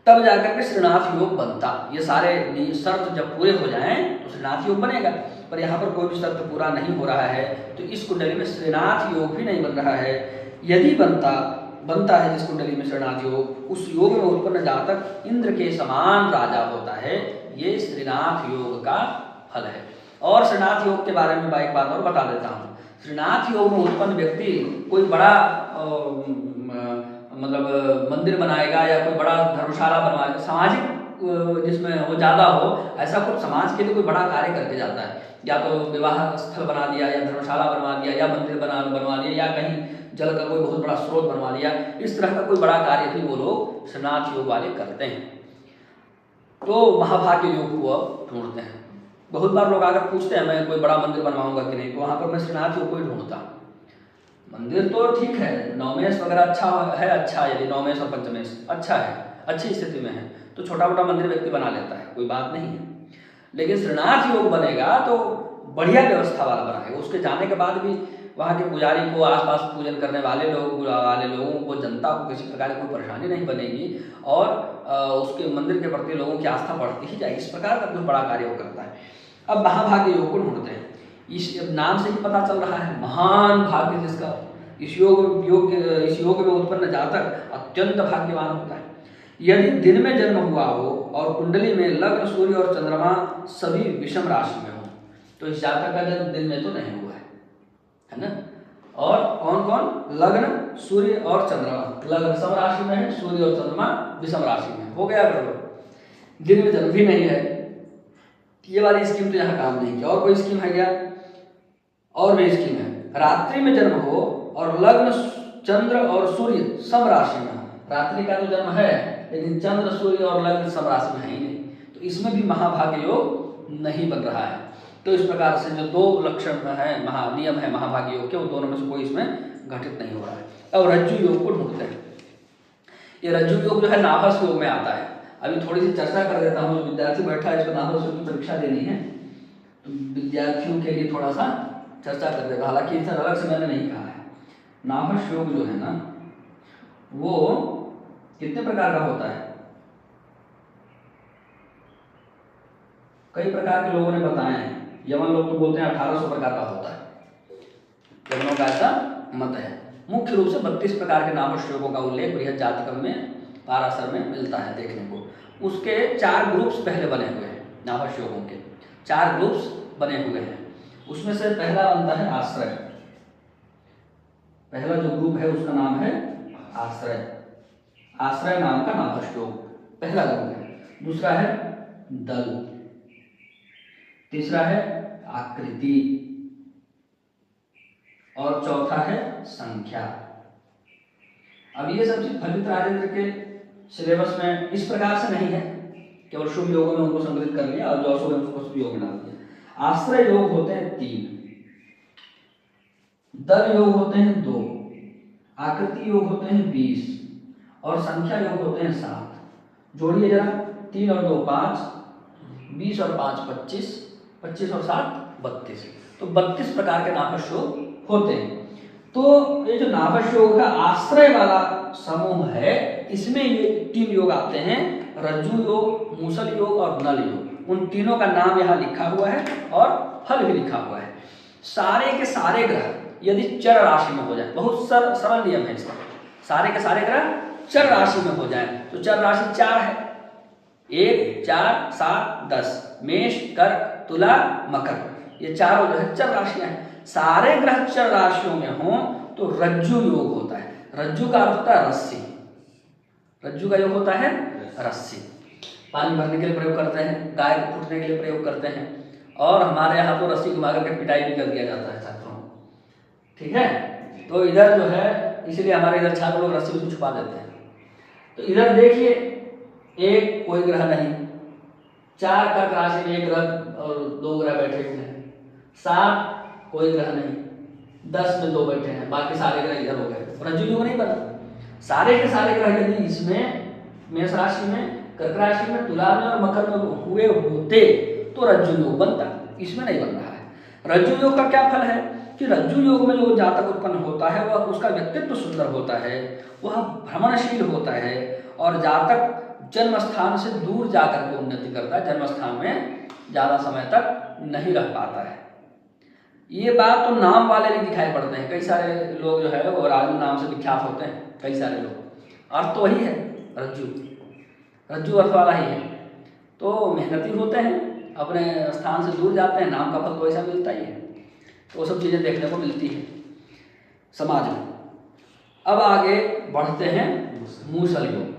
तब जाकर के श्रीनाथ योग बनता। ये सारे शर्त जब पूरे हो जाएं तो श्रीनाथ योग बनेगा। पर यहाँ पर कोई भी शर्त पूरा नहीं हो रहा है, तो इस कुंडली में श्रीनाथ योग भी नहीं बन रहा है। यदि बनता है जिस कुंडली में श्रीनाथ योग, उस योग में उत्पन्न जातक इंद्र के समान राजा होता है। ये श्रीनाथ योग का फल है। और श्रीनाथ योग के बारे में एक बात और बता देता हूँ। श्रीनाथ योग में उत्पन्न व्यक्ति कोई बड़ा मतलब मंदिर बनाएगा या कोई बड़ा धर्मशाला बनवाएगा, सामाजिक जिसमें वो ज्यादा हो, ऐसा कुछ समाज के लिए कोई बड़ा कार्य करके जाता है। या तो विवाह स्थल बना दिया, या धर्मशाला बनवा दिया, या मंदिर बनवा दिया, या कहीं जल का कोई बहुत बड़ा स्रोत बनवा दिया। इस तरह का कोई बड़ा कार्य भी वो लोग श्रीनाथ योग वाले करते हैं। तो महाभाग्य योग को अब ढूंढते हैं। बहुत बार लोग आकर पूछते हैं मैं कोई बड़ा मंदिर बनवाऊंगा कि नहीं, तो वहां पर मैं श्रीनाथ योग को ही ढूंढता। मंदिर तो ठीक है, नवमेश वगैरह अच्छा है, अच्छा यदि नवमेश और पंचमेश अच्छा है, अच्छी स्थिति में है, तो छोटा मोटा मंदिर व्यक्ति बना लेता है, कोई बात नहीं है। लेकिन श्रीनाथ योग बनेगा तो बढ़िया व्यवस्था वाला बनाएगा। उसके जाने के बाद भी वहाँ के पुजारी को, आसपास पूजन करने वाले लोगों को, जनता को किसी प्रकार की कोई परेशानी नहीं बनेगी और उसके मंदिर के प्रति लोगों की आस्था बढ़ती ही जाएगी। इस प्रकार का कुछ बड़ा कार्य वो करता है। अब महाभाग्य योग को ढूंढते हैं। इस नाम से ही पता चल रहा है महान भाग्य जिसका, इस योग में उत्पन्न जातक अत्यंत भाग्यवान होता है। यदि दिन में जन्म हुआ हो और कुंडली में लग्न, सूर्य और चंद्रमा सभी विषम राशि में हो, तो इस जातक का जन्म दिन में तो नहीं हुआ है ना। और कौन कौन? लग्न, सूर्य और चंद्रमा। लग्न सम राशि में है, सूर्य और चंद्रमा विषम राशि में, हो गया बराबर। दिन में जन्म भी नहीं है, ये वाली स्कीम तो यहाँ काम नहीं की। और कोई स्कीम है क्या? और भी स्कीम है। रात्रि में जन्म हो और लग्न, चंद्र और सूर्य सम राशि में हो। रात्रि का तो जन्म है लेकिन चंद्र, सूर्य और लग्न सम राशि में है ही नहीं, तो इसमें भी महाभाग्य योग नहीं बन रहा है। तो इस प्रकार से जो दो लक्षण है, नियम है महाभाग्य योग के, वो दोनों में से कोई इसमें घटित नहीं हो रहा है। अब रज्जु योग को ढूंढते हैं। ये रज्जु योग जो है नाभस योग में आता है। अभी थोड़ी सी चर्चा कर देता हूँ। जो विद्यार्थी बैठा है, इसको नाभस योग की परीक्षा देनी है, तो विद्यार्थियों के लिए थोड़ा सा चर्चा कर देगा। हालांकि इतना अलग से मैंने नहीं कहा है। नाभस योग जो है ना, वो कितने प्रकार का होता है? कई प्रकार के लोगों ने बताए हैं। यमन लोग तो बोलते हैं 1800 प्रकार का होता है। यमनों का ऐसा मत है। मुख्य रूप से 32 प्रकार के नाभस योगों का उल्लेख बृहद जातकम में, पाराशर में मिलता है देखने को। उसके 4 ग्रुप्स पहले बने हुए हैं। नाभस योगों के 4 ग्रुप्स बने हुए हैं। उसमें से पहला बनता है आश्रय। पहला जो ग्रुप है उसका नाम है आश्रय। आश्रय नाम का नाभस योग पहला ग्रुप है। दूसरा है दल, तीसरा है आकृति और चौथा है संख्या। अब ये सब चीज फलित राजेंद्र के सिलेबस में इस प्रकार से नहीं है, केवल शुभ योगों में उनको संग्रहित कर लिया और जो अशुभ है उसको शुभ योग में डाल दिया। आश्रय योग होते हैं 3, दल योग होते हैं 2, आकृति योग होते हैं 20 और संख्या योग होते हैं 7। जोड़िए जरा, 3 और 2 5, 20 और 5 25, 25 और 7 32। तो 32 प्रकार के नाभस योग होते हैं। तो ये जो नाभस योग का आश्रय वाला समूह है, इसमें ये 3 योग आते हैं, रज्जु योग, मूसल योग और नल योग। उन तीनों का नाम यहाँ लिखा हुआ है और फल भी लिखा हुआ है। सारे के सारे ग्रह यदि चर राशि में हो जाए, बहुत सरल नियम है इसका, सारे के सारे ग्रह चर राशि में हो जाए, तो चर राशि 4 है, 1 4 7 10, मेष, कर्क, तुला, मकर, ये चारों जो है चर राशियां हैं। सारे ग्रह चर राशियों में हो तो रज्जु योग होता है। रज्जु का अर्थ होता है रस्सी। रज्जु का योग होता है रस्सी। पानी भरने के लिए प्रयोग करते हैं, गाय को फूटने के लिए प्रयोग करते हैं, और हमारे यहाँ तो रस्सी घुमा करके पिटाई भी कर दिया जाता है छात्रों, ठीक है। तो इधर जो है, इसलिए हमारे इधर छात्र लोग रस्सी को छुपा देते हैं। तो इधर देखिए, एक कोई ग्रह नहीं, 4 कर्क राशि में 1 ग्रह और 2 ग्रह बैठे हुए हैं, 7 कोई ग्रह नहीं, 10 में 2 बैठे हैं, बाकी सारे ग्रह इधर हो गए, रज्जु योग नहीं बना। सारे के सारे ग्रह यदि इसमें मेष राशि में, कर्क राशि में, तुला में और मकर में हुए होते तो रज्जु योग बनता, इसमें नहीं बन रहा है। रज्जु योग का क्या फल है कि रज्जु योग में जो जातक उत्पन्न होता है वह, उसका व्यक्तित्व सुंदर होता है, वह भ्रमणशील होता है और जातक जन्म स्थान से दूर जाकर के उन्नति करता है, जन्म स्थान में ज्यादा समय तक नहीं रह पाता है। ये बात तो नाम वाले भी दिखाई पड़ते हैं। कई सारे लोग जो है वो राजू नाम से विख्यात होते हैं, कई सारे लोग, अर्थ तो वही है, रज्जु, रज्जु अर्थ वाला ही है। तो मेहनती होते हैं, अपने स्थान से दूर जाते हैं, नाम का फल तो ऐसा मिलता ही है। तो वो सब चीज़ें देखने को मिलती है समाज में। अब आगे बढ़ते हैं मूसल योग।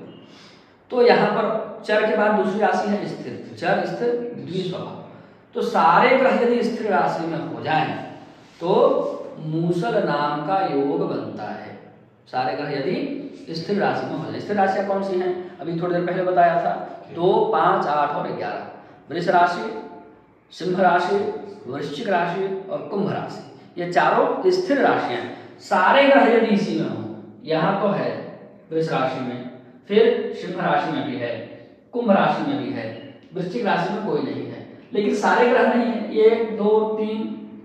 तो यहाँ पर चर के बाद दूसरी राशि है स्थिर। चर, स्थिर, द्विस्वभाव। तो सारे ग्रह यदि स्थिर राशि में हो जाएं तो मूसल नाम का योग बनता है। सारे ग्रह यदि स्थिर राशि में हो जाए। स्थिर राशियाँ कौन सी हैं? अभी थोड़ी देर पहले बताया था, 2, 5, 8 और 11। वृष राशि, सिंह राशि, वृश्चिक राशि और कुंभ राशि, ये चारों स्थिर राशियां हैं। सारे ग्रह यदि इसी में हो, यहाँ तो है वृष राशि में, फिर सिंह राशि में भी है, कुंभ राशि में भी है, वृश्चिक राशि में कोई नहीं है, लेकिन सारे ग्रह नहीं है, 1 2 3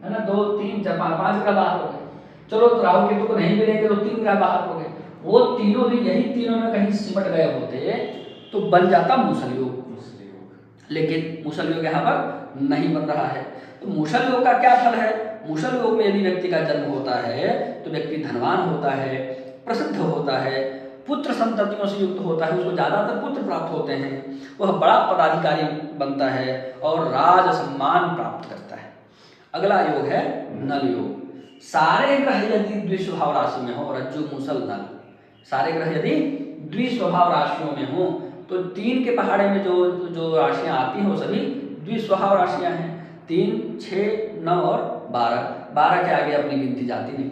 है ना, 2 3 4 5 ग्रह बाहर हो गए। चलो तो राहु केतु को नहीं मिलेंगे तो 3 ग्रह बाहर हो गए। वो तीनों भी यही तीनों में कहीं सिमट गए होते तो बन जाता मूसल योग। लेकिन मूसल योग यहाँ पर नहीं बन रहा है। तो मूसल योग का क्या फल है? मूसल योग में यदि व्यक्ति का जन्म होता है तो व्यक्ति धनवान होता है, प्रसिद्ध होता है, पुत्र संततियों से युक्त होता है, उसको ज्यादातर पुत्र प्राप्त होते हैं, वह बड़ा पदाधिकारी बनता है और राज सम्मान प्राप्त करता है। अगला योग है नल योग। सारे ग्रह यदि द्विस्वभाव राशि में हो, रज्जु मूसल नल, सारे ग्रह यदि द्विस्वभाव राशियों में हो तो 3 के पहाड़े में जो राशियां आती हैं वो सभी द्विस्वभाव राशियां हैं। 3 6 9 और 12 के आगे अपनी गिनती जाती नहीं।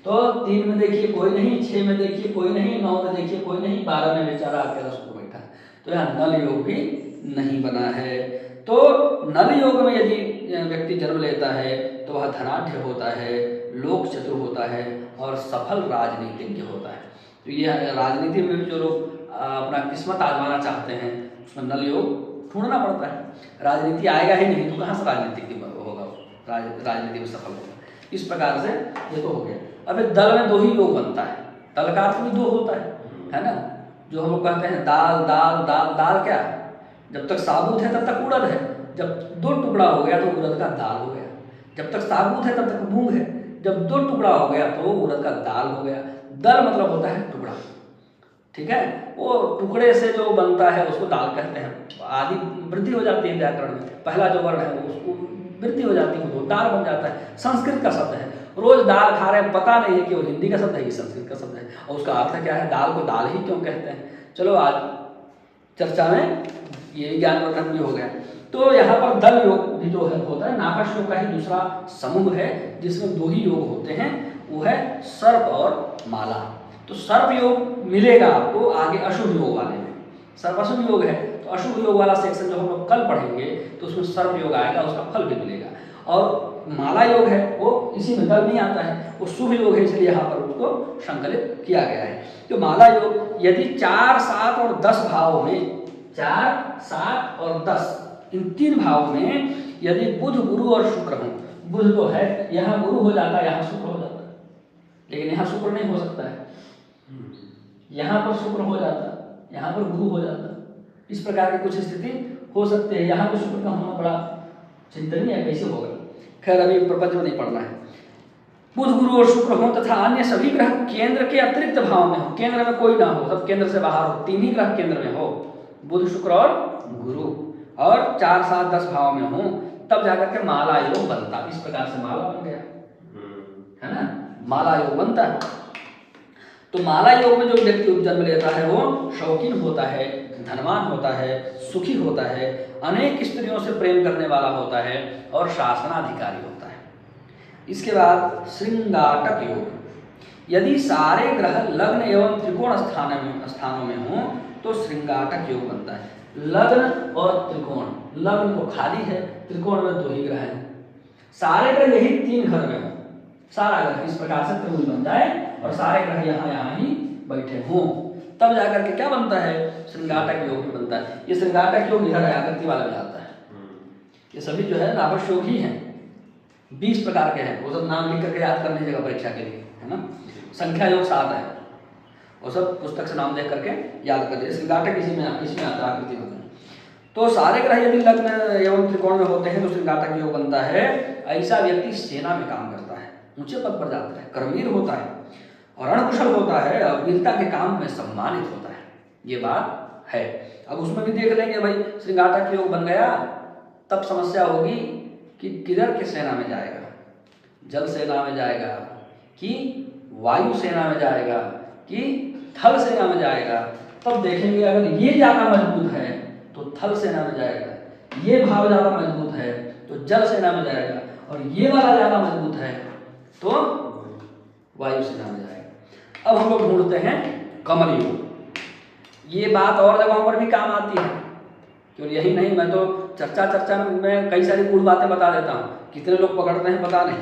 तो 3 में देखिए कोई नहीं, 6 में देखिए कोई नहीं, 9 में देखिए कोई नहीं, 12 में बेचारा अकेला सुख बैठा है। तो यहाँ नल योग भी नहीं बना है। तो नल योग में यदि व्यक्ति जन्म लेता है तो वह धनाढ्य होता है, लोक चतुर होता है और सफल राजनीतिज्ञ होता है। तो ये राजनीति में भी जो लोग अपना किस्मत आजमाना चाहते हैं उसमें नल योग ढूंढना पड़ता है। राजनीति आएगा ही नहीं तो कहाँ से राजनीति होगा, राजनीति में सफल होगा। इस प्रकार से ये तो हो गया। अब दल में 2 ही योग बनता है। दल का अर्थ भी 2 होता है ना। जो हम लोग कहते हैं दाल दाल दाल दाल, क्या जब तक साबुत है तब तक उड़द है, जब 2 टुकड़ा हो गया तो उड़द का दाल हो गया। जब तक साबुत है तब तक मूंग है, जब 2 टुकड़ा हो गया तो उड़द का दाल हो गया। दल मतलब होता है टुकड़ा, ठीक है। वो टुकड़े से जो बनता है उसको दाल कहते हैं। आदि वृद्धि हो जाती है व्याकरण में, पहला जो वर्ण है उसको वृद्धि हो जाती है तो दाल बन जाता है। संस्कृत का शब्द है, रोज दाल खा रहे हैं, पता नहीं है कि वो हिंदी का शब्द है कि संस्कृत का शब्द है और उसका अर्थ क्या है, दाल को दाल ही क्यों कहते हैं। चलो आज चर्चा में ये ज्ञानवर्धन भी हो गया। तो यहाँ पर दल योग भी जो है होता है, नाभस योग का ही दूसरा समूह है जिसमें 2 ही योग होते हैं, वो है सर्प और माला। तो सर्प योग मिलेगा आपको आगे अशुभ योग वाले में। सर्प अशुभ योग है तो अशुभ योग वाला सेक्शन जो हम लोग कल पढ़ेंगे तो उसमें सर्प योग आएगा, उसका फल भी मिलेगा। और माला योग है वो इसी में दल नहीं आता है, वो शुभ योग है, इसलिए यहाँ पर उसको संकलित किया गया है। तो माला योग यदि 4 7 और 10 भाव में, 4 7 और 10 इन 3 भाव में यदि बुध गुरु और शुक्र हो, बुध तो है यहाँ गुरु हो जाता है, यहाँ शुक्र हो जाता है, लेकिन यहाँ शुक्र नहीं हो सकता है, यहाँ पर शुक्र हो जाता, यहाँ पर गुरु हो जाता। इस प्रकार की कुछ स्थिति हो सकती है। यहाँ पर शुक्र का होना बड़ा चिंतनीय है, कैसे होगा। खैर अभी प्रपंच में नहीं पढ़ना है। बुध गुरु और शुक्र हो तथा अन्य सभी ग्रह केंद्र के अतिरिक्त भाव में हो, केंद्र में कोई ना हो, सब केंद्र से बाहर हो, 3 ही ग्रह केंद्र में हो, बुध शुक्र और गुरु, और 4 7 10 भाव में हो, तब जाकर के माला योग बनता। इस प्रकार से माला बन गया, है ना, माला योग बनता है। तो माला योग में जो व्यक्ति जन्म लेता है वो शौकीन होता है, धनवान होता है, सुखी होता है, अनेक स्त्रियों से प्रेम करने वाला होता है और शासनाधिकारी होता है। इसके बाद श्रृंगाटक योग। यदि सारे ग्रह लग्न एवं त्रिकोण स्थानों में हो तो श्रृंगाटक योग बनता है। लग्न और त्रिकोण, लग्न तो खाली है, त्रिकोण में 2 ही ग्रह हैं, सारे ग्रह यही 3 घर में हो, सारा ग्रह इस प्रकार से त्रिभुज बन जाए और सारे ग्रह यहाँ ही बैठे हों, तब जाकर के क्या बनता है, श्रृंगाटक योग भी बनता है। ये श्रृंगाटक योग इधर आकृति वाला में आता है। ये सभी जो है नाभस योग ही हैं, 20 प्रकार के हैं, वो सब नाम लिख करके याद कर लीजिएगा परीक्षा के लिए, है ना। संख्या योग 7 है, वो सब पुस्तक से नाम देख करके याद कर लीजिए। श्रृंगाटक इसमें आता है आकृति में। तो सारे ग्रह यदि लग्न एवं त्रिकोण में होते हैं तो श्रृंगाटक योग बनता है। ऐसा व्यक्ति सेना में काम करता है, ऊंचे पद पर जाता है, कर्मवीर होता है और रणकुशल होता है और वीरता के काम में सम्मानित होता है। ये बात है। अब उसमें भी देख लेंगे भाई, श्रृंगाटक योग बन गया तब समस्या होगी कि किधर के सेना में जाएगा, जल सेना में जाएगा कि वायु सेना में जाएगा कि थल सेना में जाएगा। तब देखेंगे अगर ये ज़्यादा मजबूत है तो थल सेना में जाएगा, ये भाव ज़्यादा मजबूत है तो जल सेना में जाएगा, और ये वाला ज़्यादा मजबूत है तो वायु सेना में जाएगा। अब हम लोग ढूंढते हैं कमल योग। ये बात और जगहों पर भी काम आती है, क्यों यही नहीं, मैं तो चर्चा में कई सारी गुड़ बातें बता देता हूँ, कितने लोग पकड़ते हैं पता नहीं।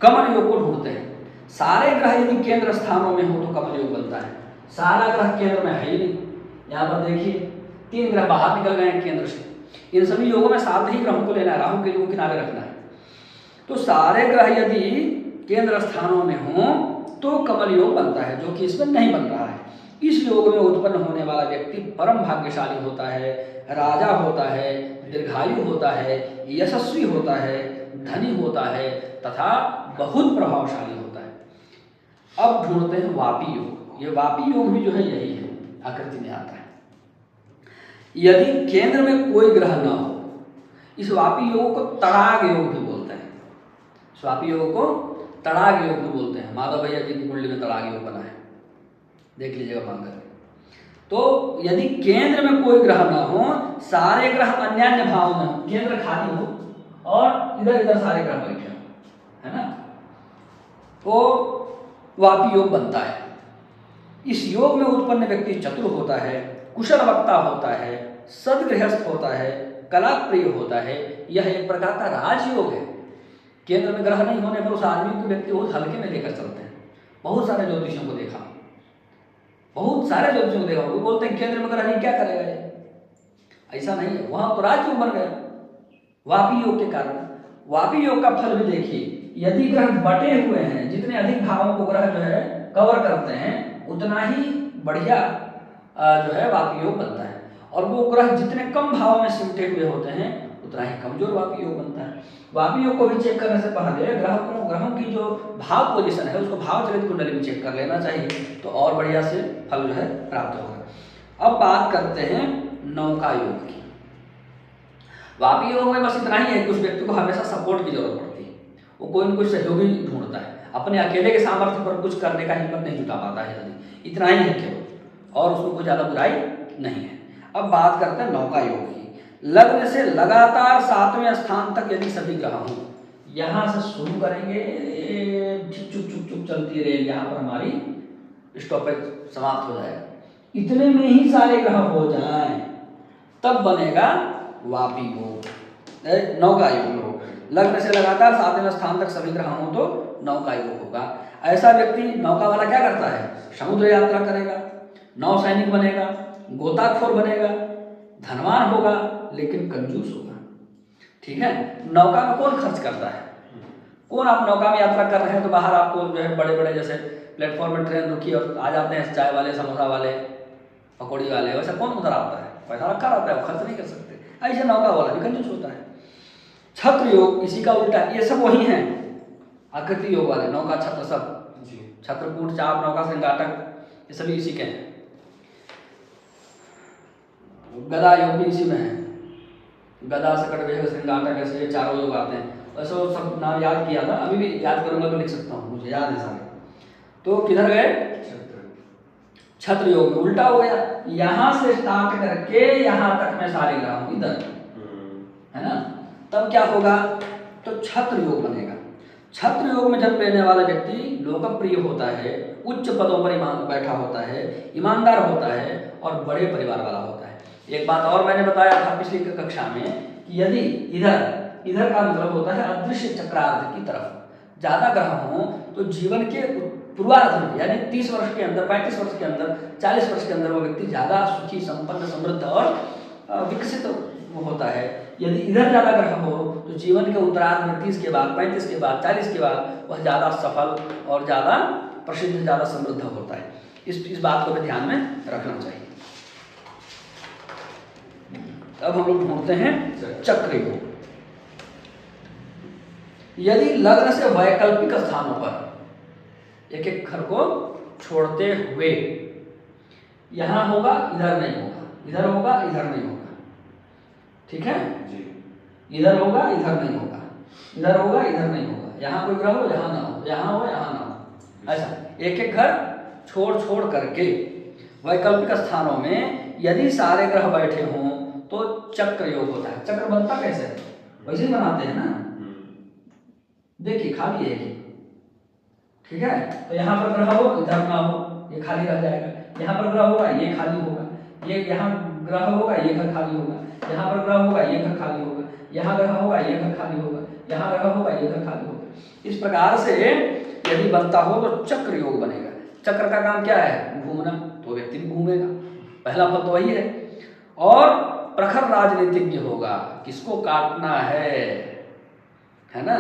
कमल योग को ढूंढते हैं। सारे ग्रह यदि केंद्र स्थानों में हो तो कमल योग बनता है। सारा ग्रह केंद्र में है ही नहीं। यहाँ पर देखिए 3 ग्रह बाहर निकल गए हैं केंद्र से, इन सभी योगों में सात ही ग्रहों को लेना है, राहु केतु को किनारे रखना है। तो सारे ग्रह यदि केंद्र स्थानों में हों तो कमल योग बनता है, जो कि इसमें नहीं बन रहा है। इस योग में उत्पन्न होने वाला व्यक्ति परम भाग्यशाली होता है, राजा होता है, दीर्घायु होता है, यशस्वी होता है, धनी होता है तथा बहुत प्रभावशाली होता है। अब ढूंढते हैं वापी योग। ये वापी योग भी जो है यही है, आकृति में आता है। यदि केंद्र में कोई ग्रह न हो, इस वापी योग को तड़ाग योग भी बोलते हैं। इस वापी योग को तड़ाग योग भी बोलते हैं। माधव भैया जी की कुंडली में तड़ाग योग बना है, देख लीजिएगा मान कर। तो यदि केंद्र में कोई ग्रह न हो, सारे ग्रह अन्यान्य भाव में हो, केंद्र खाली हो और इधर इधर सारे ग्रह बैठे हो, है ना, तो वापी योग बनता है। इस योग में उत्पन्न व्यक्ति चतुर होता है, कुशल वक्ता होता है, सदगृहस्थ होता है, कला प्रिय होता है। यह एक प्रकार का राजयोग है। केंद्र में ग्रह नहीं होने पर उस आदमी को व्यक्ति बहुत हल्के में लेकर चलते हैं। बहुत सारे ज्योतिषियों को देखा, बहुत सारे ज्योतिषियों को देखा, वो बोलते हैं केंद्र में ग्रह नहीं, क्या करेगा ये? ऐसा नहीं है, वहां तो राजयोग बन गया वापी योग के कारण। वापी योग का फल भी देखिए, यदि ग्रह बटे हुए हैं, जितने अधिक भावों को ग्रह जो है कवर करते हैं, उतना ही बढ़िया जो है वापी योग बनता है। और वो ग्रह जितने कम भाव में सिमटे हुए होते हैं, उतना ही कमजोर वापी योग बनता है। वापी योग को भी चेक करने से पहले ग्रहों की जो भाव पोजीशन है उसको भाव चलित कुंडली में चेक कर लेना चाहिए, तो और बढ़िया से फल जो है प्राप्त होगा। अब बात करते हैं नौका योग की। वापी योग में बस इतना ही है कि उस व्यक्ति को हमेशा सपोर्ट की जरूरत पड़ती है। वो कोई न कोई सहयोगी ढूंढता है, अपने अकेले के सामर्थ्य पर कुछ करने का हिम्मत नहीं जुटा पाता है जल्दी। इतना ही है केवल, और उसमें कोई ज्यादा बुराई नहीं है। अब बात करते हैं नौका योग की। लग्न से लगातार 7वें स्थान तक यदि सभी ग्रह हों, यहां से शुरू करेंगे, चुप चुप चुप चलती रहेगी, यहाँ पर हमारी स्टॉपेज समाप्त हो जाएगा। इतने में ही सारे ग्रह हो जाएं, तब बनेगा वापी योग, नौका योग। लग्न से लगातार 7वें स्थान तक सभी ग्रह हों तो नौका योग होगा। ऐसा व्यक्ति, नौका वाला क्या करता है? समुद्र यात्रा करेगा, नौ सैनिक बनेगा, गोताखोर बनेगा, धनवान होगा लेकिन कंजूस होगा। ठीक है, नौका में कौन खर्च करता है? कौन? आप नौका में यात्रा कर रहे हैं तो बाहर आपको जो है बड़े बड़े जैसे प्लेटफॉर्म में ट्रेन रुकी और आ जाते हैं चाय वाले, समोसा वाले, पकौड़ी वाले, वैसा कौन उधर आता है? पैसा रखा रहता है, वो खर्च नहीं कर सकते। ऐसे नौका वाला भी कंजूस होता है। छत्र योग इसी का उल्टा, ये सब वही हैं आकृति योग वाले, नौका छत्र सब, छत्रकूट, चाप, नौका, सिंगाटक, ये सभी इसी के हैं। गदा योग भी इसी में है, गदा, सकट, वेग, सिंगाटक, ऐसे ये चारों योग आते हैं। वैसे वो सब नाम याद किया था, अभी भी याद करूंगा तो लिख सकता हूँ, मुझे याद है सारे। तो किधर गए? छत्र योग में उल्टा हो गया, यहां से स्टार्ट करके यहां तक मैं सारे ग्रह हूं इधर, है ना। तब क्या होगा? तो छत्र योग बनेगा। छत्र योग में जन्म लेने वाला व्यक्ति लोकप्रिय होता है, उच्च पदों पर बैठा होता है, ईमानदार होता है और बड़े परिवार वाला होता है। एक बात और मैंने बताया था पिछली कक्षा में कि यदि इधर का मतलब होता है अदृश्य चक्रार्थ की तरफ ज्यादा ग्रह हो तो जीवन के पूर्वार्ध में, यानी 30 वर्ष के अंदर, 35 वर्ष के अंदर, 40 वर्ष के अंदर वो व्यक्ति ज्यादा सुखी, संपन्न, समृद्ध और विकसित होता है। यदि इधर ज्यादा ग्रह हो तो जीवन के उत्तरार्ध में 30 के बाद, 35 के बाद, 40 के बाद वह ज्यादा सफल और ज्यादा प्रसिद्ध, ज्यादा समृद्ध होता है। इस बात को भी ध्यान में रखना चाहिए। अब हम लोग ढूंढते हैं चक्र योग। यदि लग्न से वैकल्पिक स्थानों पर एक एक घर को छोड़ते हुए, यहां होगा इधर नहीं होगा, इधर होगा इधर नहीं होगा, ठीक है जी, इधर होगा इधर नहीं होगा, इधर होगा इधर नहीं होगा, यहां कोई ग्रह हो यहां ना हो, यहां हो यहां ना हो, ऐसा एक एक घर छोड़ करके वैकल्पिक स्थानों में यदि सारे ग्रह बैठे हों तो चक्र योग होता है। चक्र बनता कैसे? वैसे ही बनाते हैं ना, देखिए खाली है ये, ठीक है। तो यहाँ पर ग्रह हो इधर ना हो, ये खाली रह जाएगा। यहाँ पर ग्रह होगा ये खाली होगा, ये यहाँ ग्रह होगा ये घर खाली होगा, यहाँ पर ग्रह होगा ये घर खाली होगा, यहाँ ग्रह होगा ये घर खाली होगा, यहाँ ग्रह होगा ये घर खाली होगा। इस प्रकार से यदि बनता हो तो चक्र योग बनेगा। चक्र का काम क्या है? घूमना, तो व्यक्ति भी घूमेगा, पहला फल तो वही है। और प्रखर राजनीतिज्ञ होगा। किसको काटना है ना?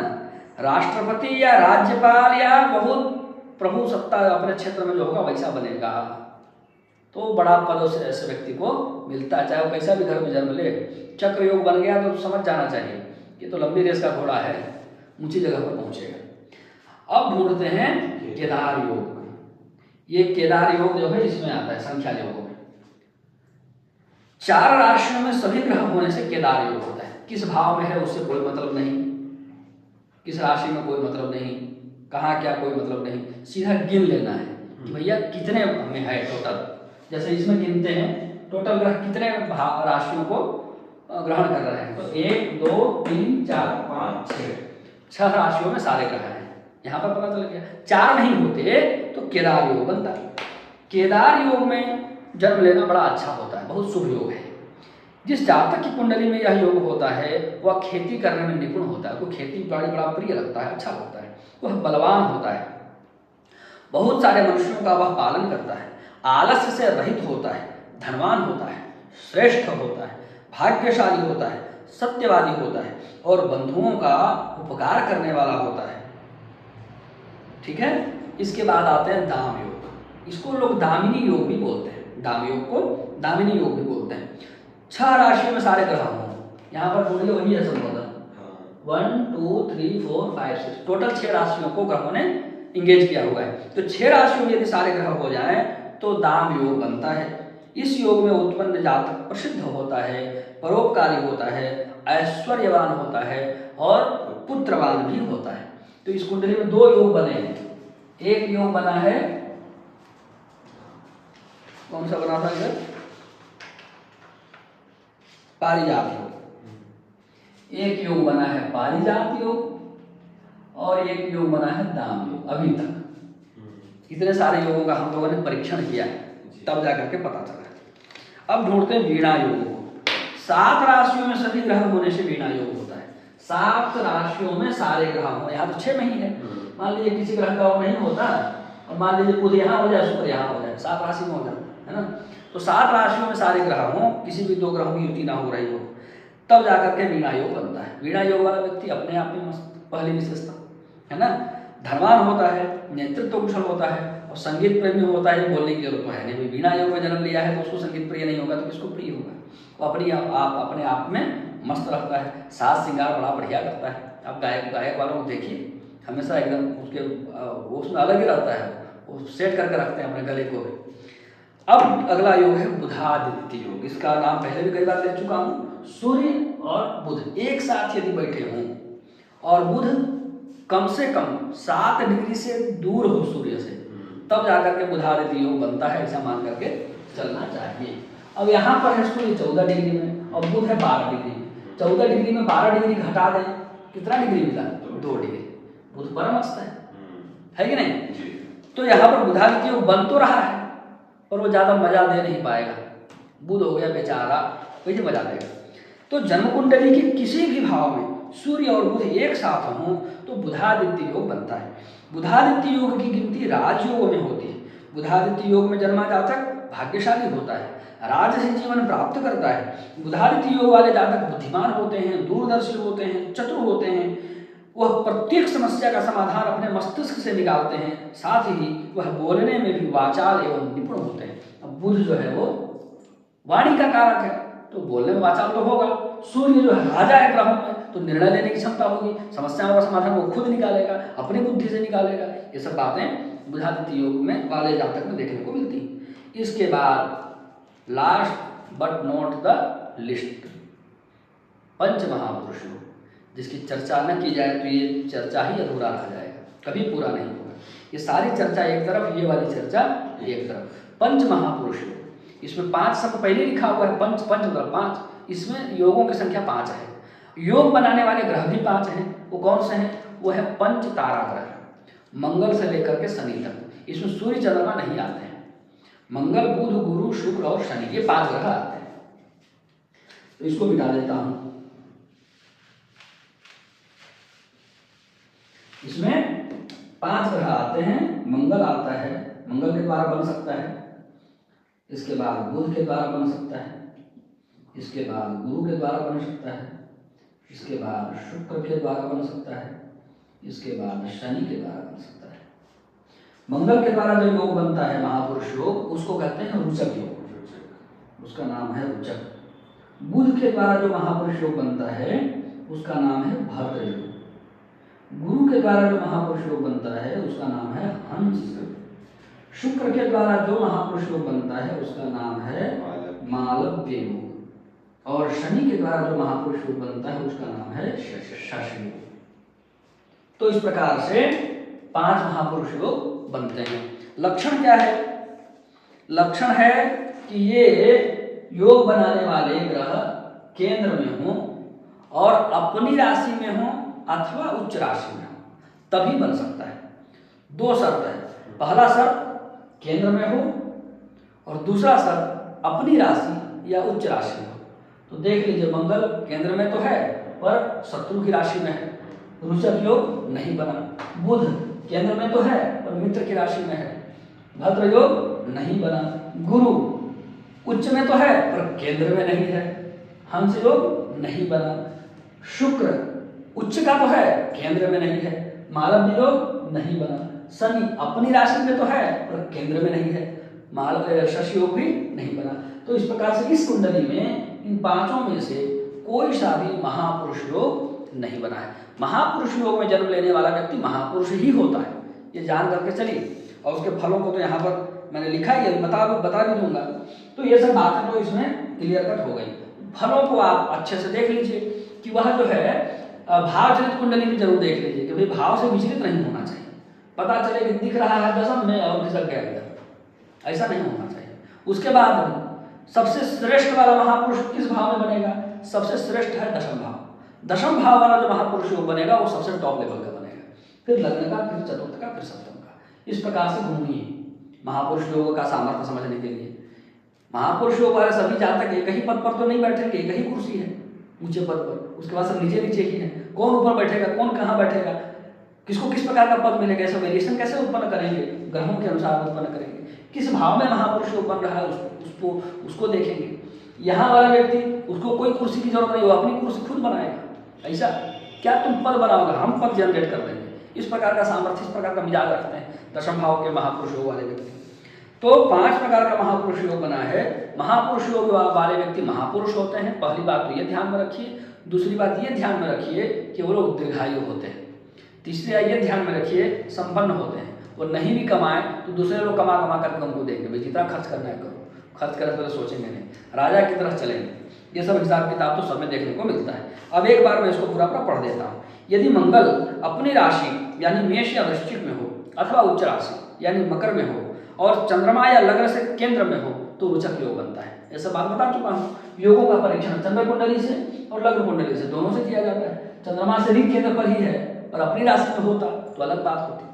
राष्ट्रपति या राज्यपाल या बहुत प्रभु सत्ता अपने क्षेत्र में जो होगा वैसा बनेगा। तो बड़ा पद उस ऐसे व्यक्ति को मिलता है, चाहे वो कैसा भी घर में जन्म ले। चक्र योग बन गया तो समझ जाना चाहिए ये तो लंबी रेस का घोड़ा है, ऊंची जगह पर पहुंचेगा। अब ढूंढते हैं केदार योग। ये केदार योग जो है इसमें आता है संख्या योगों में। 4 राशियों में सभी ग्रह होने से केदार योग होता है। किस भाव में है उससे कोई मतलब नहीं, किस राशि में कोई मतलब नहीं, कहाँ क्या कोई मतलब नहीं, सीधा गिन लेना है कि भैया कितने में है टोटल। जैसे इसमें गिनते हैं टोटल ग्रह कितने राशियों को ग्रहण कर रहे हैं, तो 1 2 3 4 5 6 राशियों में सारे ग्रह हैं। यहाँ पर पता चल गया। 4 नहीं होते तो केदार योग बनता है। केदार योग में जन्म लेना बड़ा अच्छा होता है, बहुत शुभ योग है। जिस जातक की कुंडली में यह योग होता है वह खेती करने में निपुण होता है, उसको खेती बाड़ी बड़ा प्रिय लगता है, अच्छा होता है, वह बलवान होता है, बहुत सारे मनुष्यों का वह पालन करता है, आलस्य से रहित होता है, धनवान होता है, श्रेष्ठ होता है, भाग्यशाली होता है, सत्यवादी होता है और बंधुओं का उपकार करने वाला होता है। ठीक है। इसके बाद आते हैं दाम योग। इसको लोग दामिनी योग भी बोलते हैं, दाम योग को दामिनी योग भी बोलते हैं। 6 राशियों में सारे ग्रह हों, यहाँ पर बोलिए वही है संबोधन। 1 2 3 4 5 6 टोटल 6 राशियों को ग्रहों ने इंगेज किया हुआ है। तो 6 राशियों में यदि सारे ग्रह हो जाएं तो दाम योग बनता है। इस योग में उत्पन्न जातक प्रसिद्ध होता है, परोपकारी होता है, ऐश्वर्यवान होता है और पुत्रवान भी होता है। तो इस कुंडली में 2 योग बने हैं। एक योग बना है, कौन सा बना था इधर, पारिजात योग। एक योग बना है पारिजात योग और एक योग बना है दाम योग। अभी तक इतने सारे योगों का हम लोगों ने परीक्षण किया तब जाकर के पता चला। अब ढूंढते हैं वीणा योग को। 7 राशियों में सभी ग्रह होने से वीणा योग होता है। 7 राशियों में सारे ग्रह हो, यहाँ तो 6 में ही है। मान लीजिए किसी ग्रह का वो नहीं होता और मान लीजिए बुध यहाँ हो जाए, शुक्र यहाँ हो जाए, 7 राशि में हो जाए, है ना। तो 7 राशियों में सारे ग्रह हों, किसी भी 2 ग्रहों की युति ना हो रही हो, तब जाकर के वीणा योग बनता है। वीणा योग वाला व्यक्ति अपने आप में पहली विशेषता है ना, धनवान होता है, नेतृत्व कुशल होता है और संगीत प्रेमी होता है। बोलने की जरूरत तो है नहीं, वीणा योग में जन्म लिया है तो उसको संगीत प्रिय नहीं होगा तो किसको प्रिय होगा। वो अपने आप में मस्त रहता है, साज श्रृंगार बड़ा बढ़िया करता है। आप गायक वालों को देखिए, हमेशा एकदम उसके वो उसमें अलग ही रहता है, वो सेट करके रखते हैं अपने गले को भी। अब अगला योग है बुधादित्य योग। इसका नाम पहले भी कई बार ले चुका हूँ। सूर्य और बुध एक साथ यदि बैठे हों और बुध कम से कम 7 डिग्री से दूर हो सूर्य से, तब जाकर के बुधादित्य योग बनता है, ऐसा मान करके चलना चाहिए। अब यहाँ पर है सूर्य 14 डिग्री में और बुध है 12 डिग्री में। 14 डिग्री में 12 डिग्री घटा दें, कितना डिग्री मिला? 2 डिग्री। बुध परम अस्त है कि नहीं? तो यहाँ पर बुधादित्य योग बन तो रहा है और वो ज़्यादा मजा दे नहीं पाएगा। बुध हो गया बेचारा, वैसे मजा देगा। तो जन्म कुंडली के किसी भी भाव में सूर्य और बुध एक साथ हों तो बुधादित्य योग बनता है। बुधादित्य योग की गिनती राजयोग में होती है। बुधादित्य योग में जन्मा जातक भाग्यशाली होता है, राजसी जीवन प्राप्त करता है। बुधादित्य योग वाले जातक बुद्धिमान होते हैं, दूरदर्शी होते हैं, चतुर होते हैं। वह प्रत्येक समस्या का समाधान अपने मस्तिष्क से निकालते हैं, साथ ही वह बोलने में भी वाचाल एवं निपुण होते हैं। अब बुध जो है वो वाणी का कारक है तो बोलने में वाचाल तो होगा। सूर्य जो है राजा है ग्रहों में तो निर्णय लेने की क्षमता होगी, समस्याओं का समाधान वो खुद निकालेगा, अपनी बुद्धि से निकालेगा। ये सब बातें बुधादित्य योग में वाले जातक में देखने को मिलती हैं। इसके बाद last but not the least, पंच महापुरुष योग, जिसकी चर्चा न की जाए तो ये चर्चा ही अधूरा रह जाएगा, कभी पूरा नहीं होगा। ये सारी चर्चा एक तरफ, ये वाली चर्चा एक तरफ। पंच महापुरुष योग, इसमें 5 शब्द पहले लिखा हुआ है, पंच मतलब 5। इसमें योगों की संख्या 5 है। योग बनाने वाले ग्रह भी 5 हैं। वो कौन से हैं? वो है पंच तारा ग्रह, मंगल से लेकर के शनि तक। इसमें सूर्य चंद्रमा नहीं आते हैं। मंगल, बुध, गुरु, शुक्र और शनि, ये 5 ग्रह आते हैं। तो इसको मिटा देता हूं। इसमें 5 ग्रह आते हैं। मंगल आता है, मंगल के द्वारा बन सकता है। इसके बाद बुध के द्वारा बन सकता है। इसके बाद गुरु के द्वारा बन सकता है, इसके बाद शुक्र के द्वारा बन सकता है, इसके बाद शनि के द्वारा बन सकता है। मंगल के द्वारा जो योग बनता है महापुरुष योग, उसको कहते हैं रुचक योग, उसका नाम है रुचक। बुध के द्वारा जो महापुरुष योग बनता है उसका नाम है भद्र योग। गुरु के द्वारा जो महापुरुष योग बनता है उसका नाम है हंस योग। शुक्र के द्वारा जो महापुरुष योग बनता है उसका नाम है मालव्य योग। और शनि के द्वारा जो महापुरुष योग बनता है उसका नाम है शश योग। तो इस प्रकार से 5 महापुरुष योग बनते हैं। लक्षण क्या है? लक्षण है कि ये योग बनाने वाले ग्रह केंद्र में हो और अपनी राशि में हो अथवा उच्च राशि में हो, तभी बन सकता है। 2 शर्त है। पहला शर्त केंद्र में हो और दूसरा शर्त अपनी राशि या उच्च राशि में हो। तो देख लीजिए, मंगल केंद्र में तो है पर शत्रु की राशि में है, रुचक योग नहीं बना। बुध केंद्र में तो है पर मित्र की राशि में है, भद्र योग नहीं बना। गुरु उच्च में तो है पर केंद्र में नहीं है, हंस योग नहीं बना। शुक्र उच्च का तो है केंद्र में नहीं है, मालव्य योग नहीं बना। शनि अपनी राशि में तो है पर केंद्र में नहीं है, शश योग भी नहीं बना। तो इस प्रकार से इस कुंडली में इन 5 में से कोई सा भी महापुरुष योग नहीं बना है। महापुरुष योग में जन्म लेने वाला व्यक्ति महापुरुष ही होता है, ये जान करके चलिए। और उसके फलों को तो यहाँ पर मैंने लिखा ही है, बता भी दूंगा। तो ये सब बातें तो इसमें क्लियर कट हो गई। फलों को आप अच्छे से देख लीजिए कि वह जो है भाव चलित कुंडली भी जरूर देख लीजिए कि भाई भाव से विचलित नहीं होना चाहिए। पता चले कि दिख रहा है दशम में और खिसक गया इधर, ऐसा नहीं होना चाहिए। उसके बाद सबसे श्रेष्ठ वाला महापुरुष किस भाव में बनेगा? सबसे श्रेष्ठ है दशम भाव। दशम भाव वाला जो महापुरुष योग बनेगा वो सबसे टॉप लेवल का बनेगा, फिर लग्न का, फिर चतुर्थ का, फिर सप्तम का। इस प्रकार से घूमिए महापुरुष योग का सामर्थ्य समझने के लिए। महापुरुष योग वाले सभी जातक एक ही पद पर तो नहीं बैठेंगे, एक ही कुर्सी है ऊंचे पद पर, उसके बाद सब नीचे नीचे ही है। कौन ऊपर बैठेगा, कौन कहाँ बैठेगा, किसको किस प्रकार का पद मिलेगा, ऐसा वेरिएशन कैसे उत्पन्न करेंगे, ग्रहों के अनुसार उत्पन्न करेंगे। किस भाव में महापुरुष योग बन रहा है उसको देखेंगे। यहाँ वाला व्यक्ति, उसको कोई कुर्सी की जरूरत नहीं, वो अपनी कुर्सी खुद बनाएगा। ऐसा क्या तुम पद बनाओगे, हम पद जनरेट कर देंगे। इस प्रकार का सामर्थ्य, इस प्रकार का मिजाज रखते हैं दशम भाव के महापुरुष योग वाले व्यक्ति। तो 5 प्रकार का महापुरुष योग बना है। महापुरुष योग वाले व्यक्ति महापुरुष होते हैं, पहली बात तो ये ध्यान में रखिए। दूसरी बात ये ध्यान में रखिए कि वो लोग दीर्घायु होते हैं। तीसरी बात ये ध्यान में रखिए संपन्न होते हैं। वो नहीं भी कमाए तो दूसरे लोग कमा करके उनको देंगे, भाई जितना खर्च करना है करो, खर्च करने से सोचेंगे नहीं, राजा की तरह चलेंगे। ये सब हिसाब किताब तो सब में देखने को मिलता है। अब एक बार मैं इसको पूरा पढ़ देता हूँ। यदि मंगल अपनी राशि यानी मेष या वृश्चिक में हो अथवा उच्च राशि यानी मकर में हो और चंद्रमा या लग्न से केंद्र में हो तो रुचक योग बनता है। ऐसा बात बता चुका हूँ। योगों का परीक्षण चंद्र कुंडली से और लग्न कुंडली से, दोनों से किया जाता है। चंद्रमा से भी केंद्र पर ही है और अपनी राशि में होता तो अलग बात होती।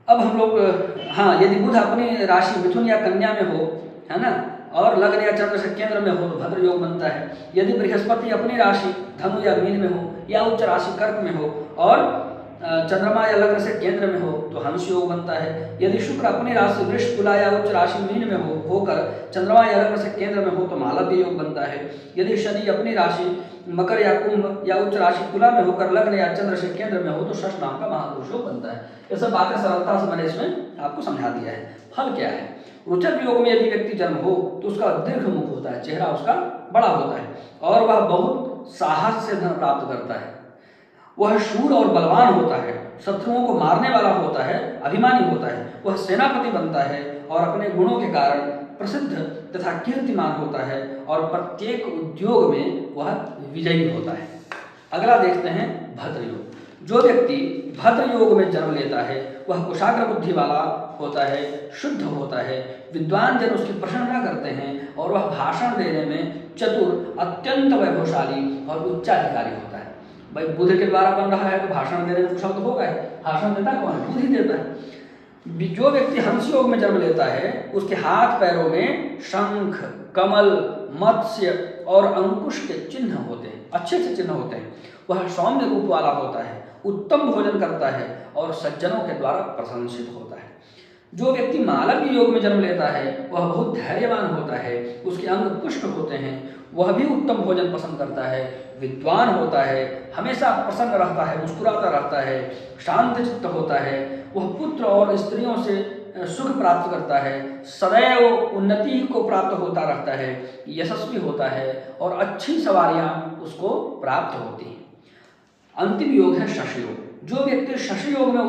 अब हम लोग यदि बुध अपनी राशि मिथुन या कन्या में हो, है ना, और लग्न या चंद्र से केंद्र में हो तो भद्र योग बनता है। यदि बृहस्पति अपनी राशि धनु या मीन में हो या उच्च राशि कर्क में हो और चंद्रमा या लग्न से केंद्र में हो तो हंस योग बनता है। यदि शुक्र अपनी राशि वृष तुला या उच्च राशि मीन में होकर चंद्रमा या लग्न से केंद्र में हो तो मालव्य योग बनता है। यदि शनि अपनी राशि मकर या कुंभ या उच्च राशि तुला में होकर लग्न या चंद्र से केंद्र में हो तो शश नाम का महापुरुष योग बनता है। ये सब बातें सरलता से मैंने इसमें आपको समझा दिया है। फल क्या है? रुचक योग में यदि व्यक्ति जन्म हो तो उसका दीर्घ मुख होता है, चेहरा उसका बड़ा होता है और वह बहुत साहस से धन प्राप्त करता है। वह शूर और बलवान होता है, शत्रुओं को मारने वाला होता है, अभिमानी होता है। वह सेनापति बनता है और अपने गुणों के कारण प्रसिद्ध तथा कीर्तिमान होता है और प्रत्येक उद्योग में वह विजयी होता है। अगला देखते हैं भद्र योग। जो व्यक्ति भद्र योग में जन्म लेता है वह कुशाग्र बुद्धि वाला होता है, शुद्ध होता है, विद्वान जन उसकी प्रशंसा करते हैं और वह भाषण देने में चतुर, अत्यंत वैभवशाली और उच्चाधिकारी होता है। भाई बुध के द्वारा बन रहा है तो भाषण देने में कुशल तो होगा ही। भाषण देता कौन है? बुध ही देता है। जो व्यक्ति हंस योग में जन्म लेता है उसके हाथ पैरों में शंख, कमल, मत्स्य और अंकुश के चिन्ह होते हैं, अच्छे अच्छे चिन्ह होते हैं। वह सौम्य रूप वाला होता है, उत्तम भोजन करता है और सज्जनों के द्वारा प्रशंसित होता है। जो व्यक्ति मालव्य योग में जन्म लेता है वह बहुत धैर्यवान होता है, उसके अंग पुष्ट होते हैं, वह भी उत्तम भोजन पसंद करता है, विद्वान होता है, हमेशा प्रसन्न रहता है, मुस्कुराता रहता है, शांत चित्त होता है, वह पुत्र और स्त्रियों से सुख प्राप्त करता है, सदैव उन्नति को प्राप्त होता रहता है, यशस्वी होता है और अच्छी सवारियां उसको प्राप्त होती हैं। अंतिम योग है शश योग। जो व्यक्ति शश योग में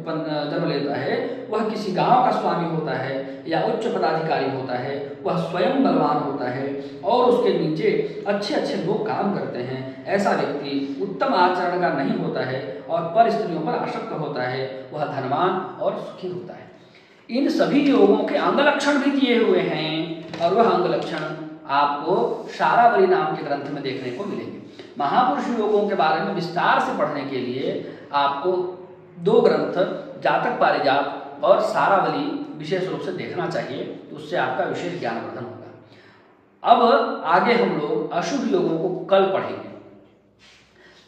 जन्म लेता है वह किसी गांव का स्वामी होता है या उच्च पदाधिकारी होता है, वह स्वयं बलवान होता है और उसके नीचे अच्छे अच्छे लोग काम करते हैं। ऐसा व्यक्ति उत्तम आचरण का नहीं होता है और पर स्त्रियों पर आसक्त होता है, वह धनवान और सुखी होता है। इन सभी योगों के अंग लक्षण भी दिए हुए हैं और वह अंग लक्षण आपको शारावली नाम के ग्रंथ में देखने को मिलेंगे। महापुरुष योगों के बारे में विस्तार से पढ़ने के लिए आपको 2 ग्रंथ जातक पारिजात और सारावली विशेष रूप से देखना चाहिए, तो उससे आपका विशेष ज्ञानवर्धन होगा। अब आगे हम लोग अशुभ योगों को कल पढ़ेंगे।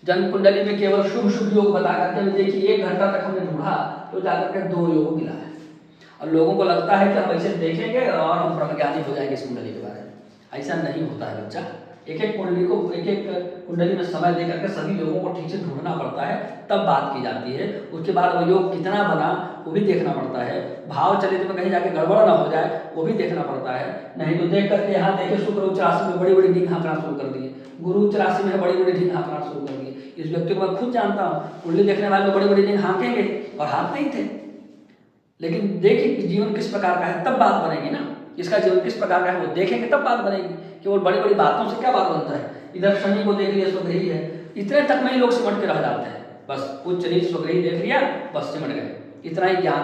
जन्म कुंडली में केवल शुभ शुभ योग बता करके देखिए 1 घंटा तक हमने ढूंढा तो जाकर के 2 योग मिला है और लोगों को लगता है कि हम ऐसे देखेंगे और हम ब्रह्मज्ञानी हो जाएंगे इस कुंडली के बारे में। ऐसा नहीं होता है बच्चा। एक एक कुंडली में समय देकर के सभी लोगों को ठीक से ढूंढना पड़ता है, तब बात की जाती है। उसके बाद वो योग कितना बना वो भी देखना पड़ता है, भाव चलित में कहीं जाके गड़बड़ ना हो जाए वो भी देखना पड़ता है। नहीं तो देख करके यहाँ देखे शुक्र उच्च राशि में बड़ी बड़ी नींद हाँकना शुरू कर दिए, गुरु उच्च राशि में बड़ी बड़ी नींद हाँकना शुरू कर दिए। इस व्यक्ति को मैं खुद जानता हूँ, कुंडली देखने वाले बड़ी बड़ी नींद हाँकेंगे और हाथ नहीं थे, लेकिन देखिए कि जीवन किस प्रकार का है तब बात बनेगी ना। इसका जीवन किस प्रकार का है वो देखेंगे तब बात बनेगी। केवल बड़ी बड़ी बातों से क्या बात बनता है। इधर शनि को देख लिया स्वग्रही है, इतने तक में ही लोग सिमट के रह जाते हैं। बस उच्च नीच स्वग्रही देख लिया बस सिमट गए। इतना ही ज्ञान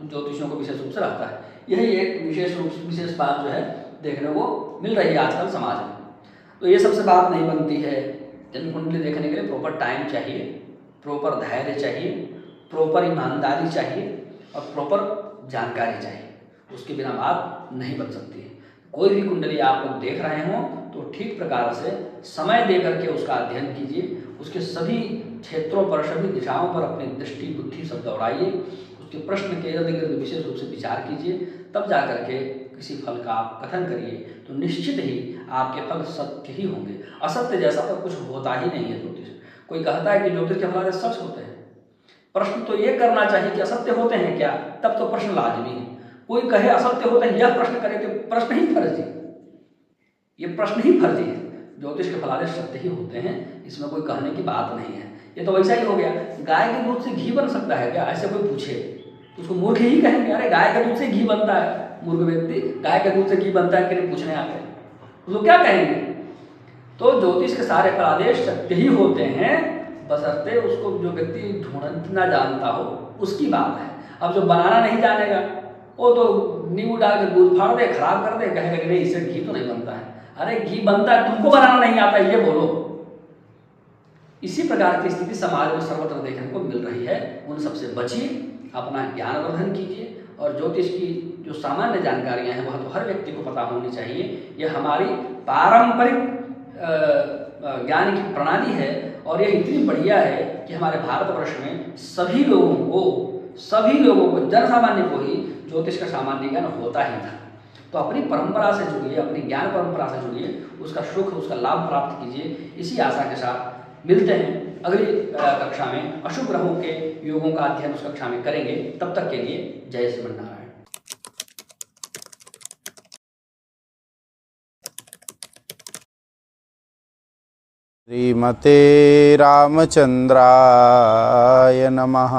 ज्योतिषियों को विशेष रूप से रहता है। यही एक विशेष बात जो है देखने को मिल रही है आजकल समाज में। तो ये सबसे बात नहीं बनती है। जन्म कुंडली देखने के लिए प्रॉपर टाइम चाहिए, प्रॉपर धैर्य चाहिए, प्रॉपर ईमानदारी चाहिए और प्रॉपर जानकारी चाहिए। उसके बिना बात नहीं बन सकती है। कोई भी कुंडली आप लोग देख रहे हो तो ठीक प्रकार से समय दे करके उसका अध्ययन कीजिए, उसके सभी क्षेत्रों पर सभी दिशाओं पर अपनी दृष्टि बुद्धि सब दौड़ाइए, उसके प्रश्न के इर्द गिर्द विशेष रूप से विचार कीजिए, तब जा करके किसी फल का आप कथन करिए तो निश्चित ही आपके फल सत्य ही होंगे। असत्य जैसा तो कुछ होता ही नहीं है ज्योतिष। कोई कहता है कि ज्योतिष के फल सच होते हैं, प्रश्न तो ये करना चाहिए कि असत्य होते हैं क्या, तब तो प्रश्न लाजमी है। कोई कहे असत्य होते हैं यह प्रश्न करे तो प्रश्न ही फर्जी, ये प्रश्न ही फर्जी है। ज्योतिष के फलादेश सत्य ही होते हैं, इसमें कोई कहने की बात नहीं है। ये तो वैसा ही हो गया, गाय के दूध से घी बन सकता है क्या, ऐसे कोई पूछे तो उसको मूर्ख ही कहेंगे। अरे गाय के दूध से घी बनता है, मूर्ख व्यक्ति गाय के दूध से घी बनता है कि नहीं पूछने आते उसको क्या कहेंगे। तो ज्योतिष के सारे फलादेश सत्य ही होते हैं, बशर्ते उसको जो व्यक्ति ढूंढना जानता हो उसकी बात है। अब जो बनाना नहीं जानेगा वो तो नींबू डाल के दूध फाड़ दे, खराब कर दे, कहेगा कि नहीं इससे घी तो नहीं बनता है। अरे घी बनता है, तुमको बनाना नहीं आता ये बोलो। इसी प्रकार की स्थिति समाज में सर्वत्र देखने को मिल रही है। उन सबसे बचिए, अपना ज्ञानवर्धन कीजिए और ज्योतिष की जो सामान्य जानकारियां हैं वह तो हर व्यक्ति को पता होनी चाहिए। यह हमारी पारंपरिक ज्ञान की प्रणाली है और यह इतनी बढ़िया है कि हमारे भारतवर्ष में सभी लोगों को जन सामान्य को ही ज्योतिष का सामान्य ज्ञान होता ही था। तो अपनी परंपरा से जुड़िए, अपनी ज्ञान परंपरा से जुड़िए, उसका सुख उसका लाभ प्राप्त कीजिए। इसी आशा के साथ मिलते हैं अगली कक्षा में। अशुभ ग्रहों के योगों का अध्ययन उस कक्षा में करेंगे। तब तक के लिए जय श्रीमन्नारायण। श्रीमते रामचंद्राय नमः।